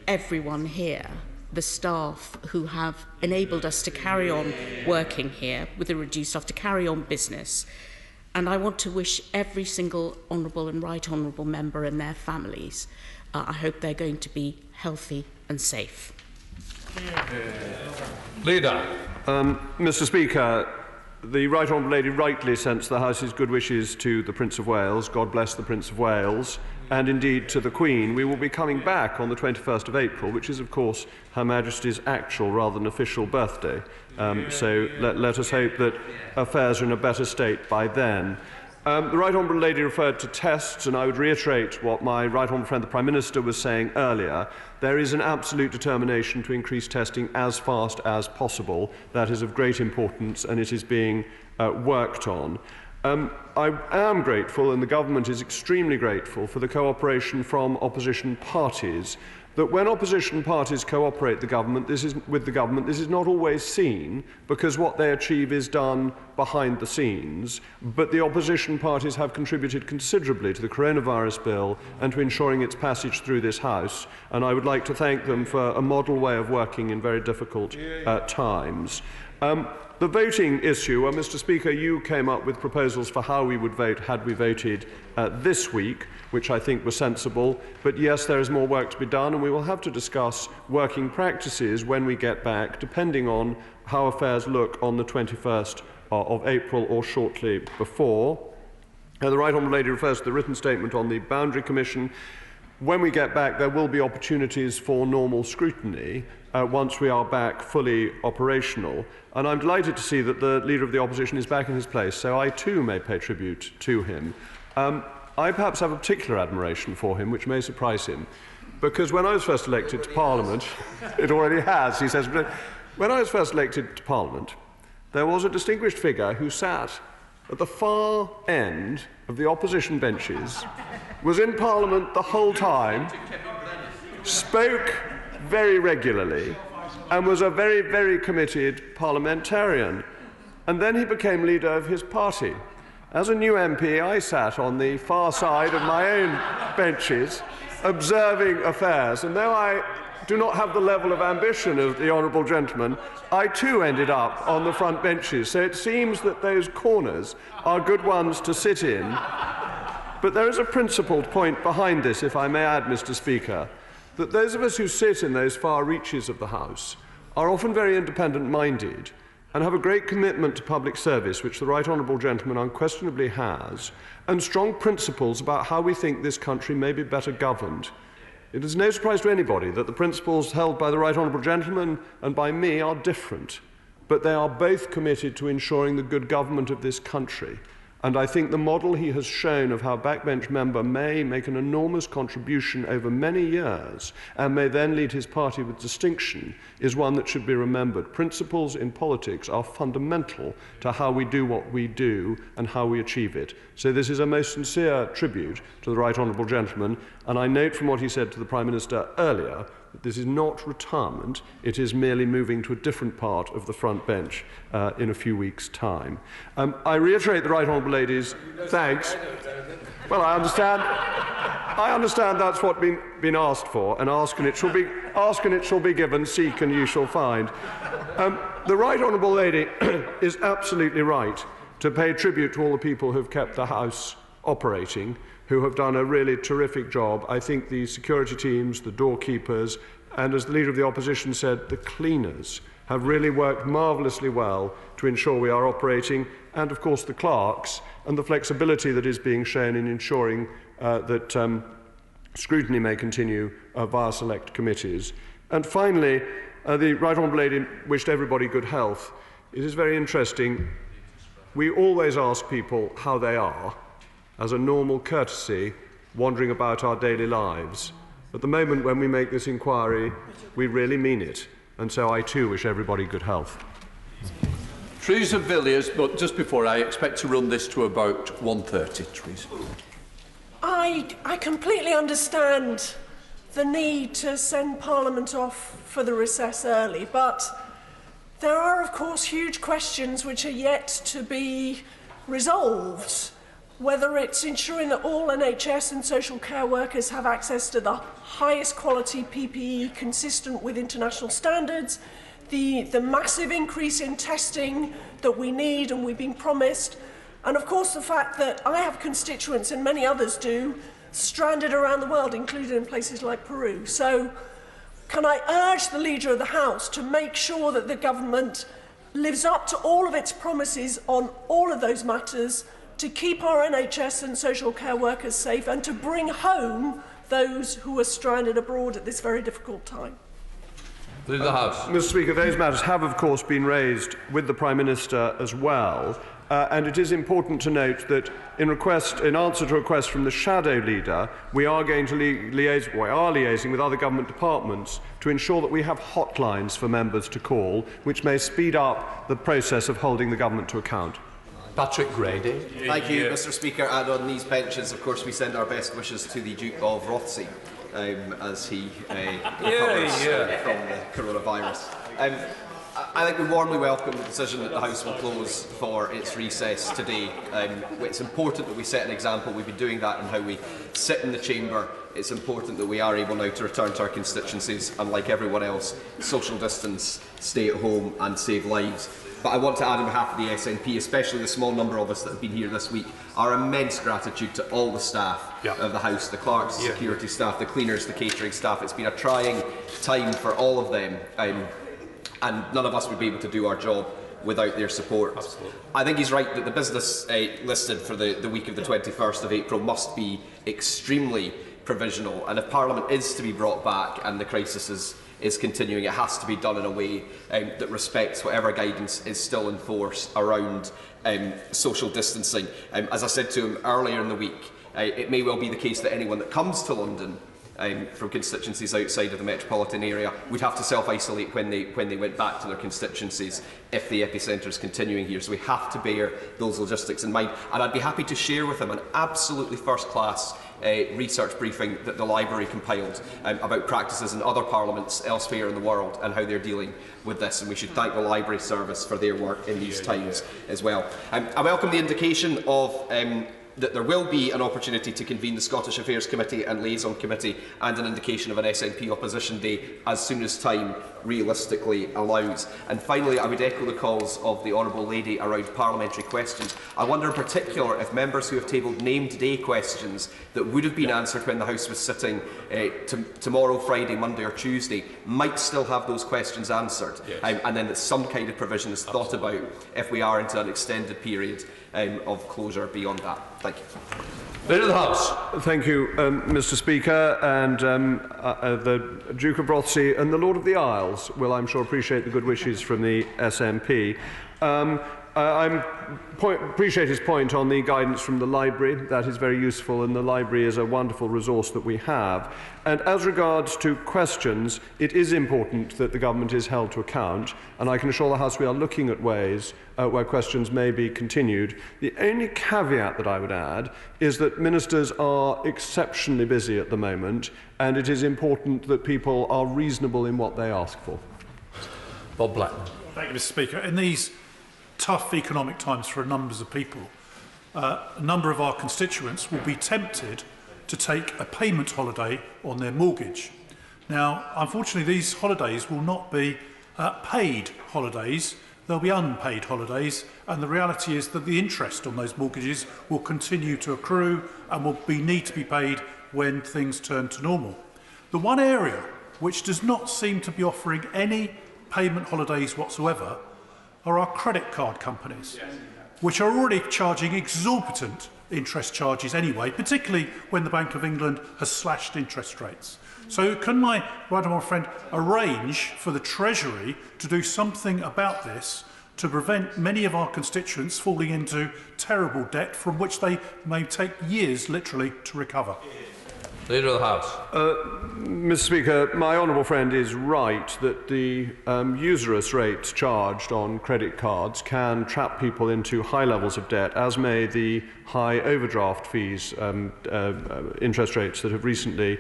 everyone here, the staff who have enabled us to carry on working here with a reduced staff, to carry on business. And I want to wish every single honourable and right honourable member and their families, I hope they're going to be healthy and safe. Leader. Mr. Speaker, the Right Honourable Lady rightly sends the House's good wishes to the Prince of Wales. God bless the Prince of Wales, and indeed to the Queen. We will be coming back on the 21st of April, which is, of course, Her Majesty's actual rather than official birthday. So let us hope that affairs are in a better state by then. The Right Honourable Lady referred to tests, and I would reiterate what my Right Honourable friend the Prime Minister was saying earlier. There is an absolute determination to increase testing as fast as possible. That is of great importance, and it is being worked on. I am grateful, and the government is extremely grateful, for the cooperation from opposition parties. That when opposition parties cooperate with the government, this is not always seen, because what they achieve is done behind the scenes. But the opposition parties have contributed considerably to the coronavirus bill and to ensuring its passage through this House, and I would like to thank them for a model way of working in very difficult times. The voting issue, Mr. Speaker, you came up with proposals for how we would vote had we voted this week, which I think was sensible. But yes, there is more work to be done, and we will have to discuss working practices when we get back, depending on how affairs look on the 21st of April or shortly before. The Right Honourable Lady refers to the written statement on the Boundary Commission. When we get back, there will be opportunities for normal scrutiny once we are back fully operational. And I'm delighted to see that the Leader of the Opposition is back in his place, so I too may pay tribute to him. I perhaps have a particular admiration for him, which may surprise him, because when I was first elected to Parliament, it already has, he says, but when I was first elected to Parliament, there was a distinguished figure who sat at the far end of the opposition benches, was in Parliament the whole time, spoke very regularly, and was a very, very committed parliamentarian. And then he became leader of his party. As a new MP, I sat on the far side of my own benches, observing affairs, and though I do not have the level of ambition of the honourable gentleman, I too ended up on the front benches. So it seems that those corners are good ones to sit in. But there is a principled point behind this, if I may add, Mr. Speaker, that those of us who sit in those far reaches of the House are often very independent-minded and have a great commitment to public service, which the Right Honourable Gentleman unquestionably has, and strong principles about how we think this country may be better governed. It is no surprise to anybody that the principles held by the Right Honourable Gentleman and by me are different, but they are both committed to ensuring the good government of this country. And I think the model he has shown of how a backbench member may make an enormous contribution over many years and may then lead his party with distinction is one that should be remembered. Principles in politics are fundamental to how we do what we do and how we achieve it. So this is a most sincere tribute to the Right Honourable Gentleman, and I note from what he said to the Prime Minister earlier that this is not retirement, it is merely moving to a different part of the front bench in a few weeks' time. I reiterate the Right Honourable Lady's thanks. Well, I understand that's what's been asked for, and ask and it shall be given, seek and you shall find. The Right Honourable Lady is absolutely right to pay tribute to all the people who have kept the House operating, who have done a really terrific job. I think the security teams, the doorkeepers, and as the Leader of the Opposition said, the cleaners have really worked marvellously well to ensure we are operating, and of course the clerks, and the flexibility that is being shown in ensuring that scrutiny may continue via select committees. And finally, the Right Honourable Lady wished everybody good health. It is very interesting. We always ask people how they are, as a normal courtesy, wandering about our daily lives. At the moment when we make this inquiry, we really mean it, and so I too wish everybody good health. Teresa Villiers, but just before, I expect to run this to about 1:30, Teresa. I completely understand the need to send Parliament off for the recess early, but there are, of course, huge questions which are yet to be resolved. Whether it's ensuring that all NHS and social care workers have access to the highest quality PPE consistent with international standards, the massive increase in testing that we need and we've been promised, And of course the fact that I have constituents, and many others do, stranded around the world, including in places like Peru. So can I urge the Leader of the House to make sure that the government lives up to all of its promises on all of those matters, to keep our NHS and social care workers safe, and to bring home those who are stranded abroad at this very difficult time? Leader of the House. Mr. Speaker, those matters have, of course, been raised with the Prime Minister as well. And it is important to note that in answer to a request from the Shadow Leader, we are going to liaising with other government departments to ensure that we have hotlines for members to call, which may speed up the process of holding the government to account. Patrick Grady. Thank you, Mr. Speaker. And on these benches, of course, we send our best wishes to the Duke of Rothesay as he recovers from the coronavirus. I think we warmly welcome the decision that the House will close for its recess today. It's important that we set an example. We've been doing that in how we sit in the chamber. It's important that we are able now to return to our constituencies and, like everyone else, social distance, stay at home and save lives. But I want to add on behalf of the SNP, especially the small number of us that have been here this week, our immense gratitude to all the staff of the House, the clerks, the security staff, the cleaners, the catering staff. It's been a trying time for all of them. And none of us would be able to do our job without their support. Absolutely. I think he's right that the business listed for the week of the 21st of April must be extremely provisional, and if Parliament is to be brought back and the crisis is continuing, it has to be done in a way that respects whatever guidance is still in force around social distancing. As I said to him earlier in the week, it may well be the case that anyone that comes to London from constituencies outside of the metropolitan area would have to self-isolate when they went back to their constituencies if the epicentre is continuing here. So we have to bear those logistics in mind. And I'd be happy to share with him an absolutely first-class research briefing that the library compiled about practices in other parliaments elsewhere in the world and how they're dealing with this. And we should thank the library service for their work in these times as well. I welcome the indication of that there will be an opportunity to convene the Scottish Affairs Committee and Liaison Committee, and an indication of an SNP opposition day as soon as time realistically allows. And finally, I would echo the calls of the Honourable Lady around parliamentary questions. I wonder in particular if members who have tabled named day questions that would have been answered when the House was sitting tomorrow, Friday, Monday or Tuesday might still have those questions answered, and then that some kind of provision is thought about if we are into an extended period of closure beyond that. Thank you. Leader of the House. Thank you, Mr. Speaker, and the Duke of Rothesay and the Lord of the Isles will, I'm sure, appreciate the good wishes from the SNP. I appreciate his point on the guidance from the library. That is very useful, and the library is a wonderful resource that we have. And as regards to questions, it is important that the government is held to account, and I can assure the House we are looking at ways where questions may be continued. The only caveat that I would add is that ministers are exceptionally busy at the moment, and it is important that people are reasonable in what they ask for. Bob Blackman. Thank you, Mr. Speaker. In these tough economic times for numbers of people, a number of our constituents will be tempted to take a payment holiday on their mortgage. Now, unfortunately, these holidays will not be paid holidays, they'll be unpaid holidays, and the reality is that the interest on those mortgages will continue to accrue and will need to be paid when things turn to normal. The one area which does not seem to be offering any payment holidays whatsoever are our credit card companies, which are already charging exorbitant interest charges anyway, particularly when the Bank of England has slashed interest rates. So can my right honourable friend arrange for the Treasury to do something about this to prevent many of our constituents falling into terrible debt from which they may take years literally to recover? Leader of the House. Mr. Speaker, my honourable friend is right that the usurious rates charged on credit cards can trap people into high levels of debt, as may the high overdraft fees, interest rates that have recently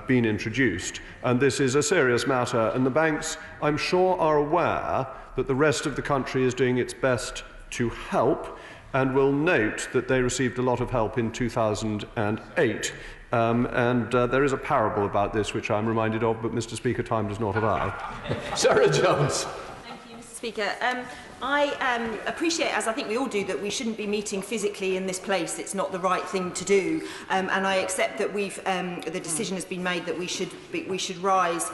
been introduced. And this is a serious matter, and the banks, I'm sure, are aware that the rest of the country is doing its best to help, and will note that they received a lot of help in 2008. There is a parable about this which I'm reminded of, but Mr. Speaker, time does not allow. Sarah Jones. Thank you, Mr. Speaker. I appreciate, as I think we all do, that we shouldn't be meeting physically in this place. It's not the right thing to do, and I accept that the decision has been made that we should rise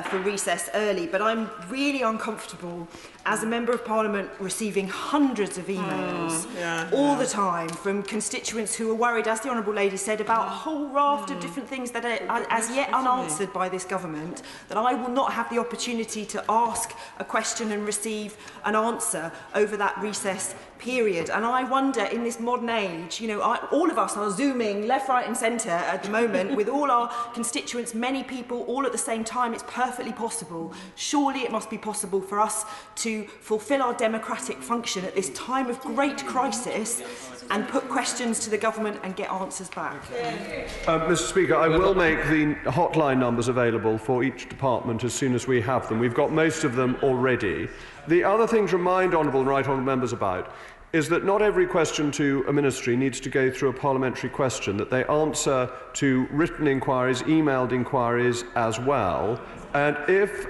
for recess early. But I'm really uncomfortable as a Member of Parliament receiving hundreds of emails all the time from constituents who are worried, as the Honourable Lady said, about a whole raft of different things that are as yet unanswered by this government, that I will not have the opportunity to ask a question and receive an answer over that recess period. And I wonder, in this modern age, all of us are zooming left, right and centre at the moment with all our constituents, many people, all at the same time. It's perfectly possible. Surely it must be possible for us to fulfil our democratic function at this time of great crisis and put questions to the government and get answers back. Mr. Speaker, I will make the hotline numbers available for each department as soon as we have them. We've got most of them already. The other thing to remind honourable and right honourable members about is that not every question to a ministry needs to go through a parliamentary question, that they answer to written inquiries, emailed inquiries as well. And if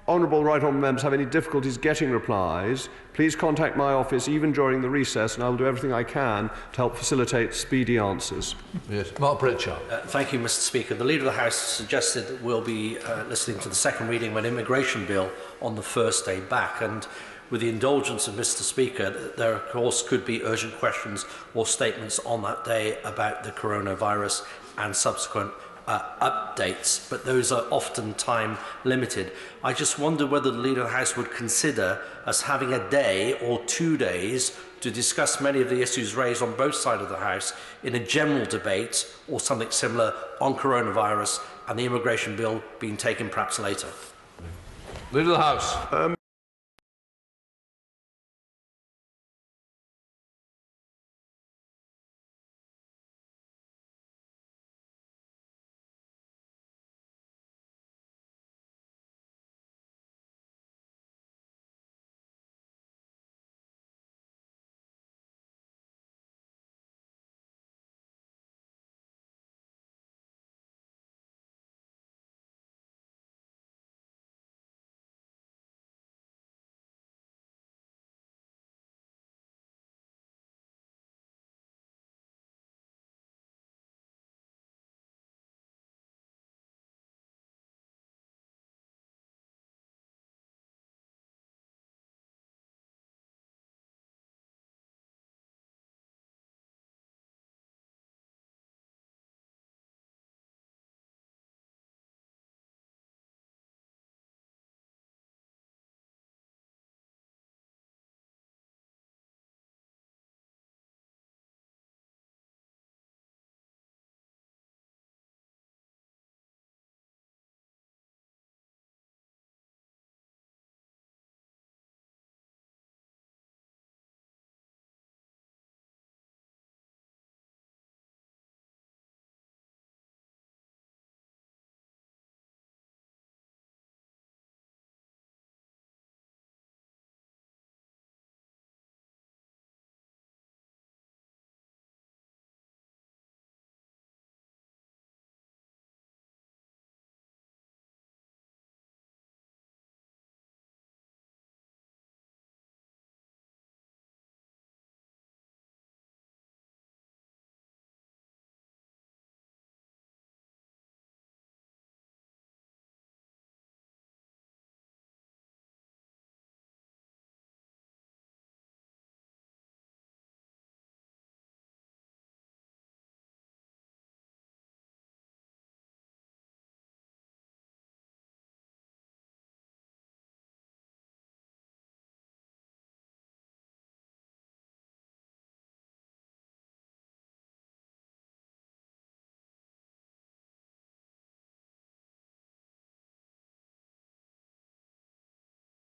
honourable right honourable members have any difficulties getting replies, please contact my office even during the recess, and I will do everything I can to help facilitate speedy answers. Yes, Mark Pritchard. Thank you, Mr. Speaker. The Leader of the House suggested that we'll be listening to the second reading of an immigration bill on the first day back, and with the indulgence of Mr. Speaker, there of course could be urgent questions or statements on that day about the coronavirus and subsequent updates, but those are often time limited. I just wonder whether the Leader of the House would consider us having a day or 2 days to discuss many of the issues raised on both sides of the House in a general debate or something similar on coronavirus and the immigration bill being taken perhaps later. Leader of the House.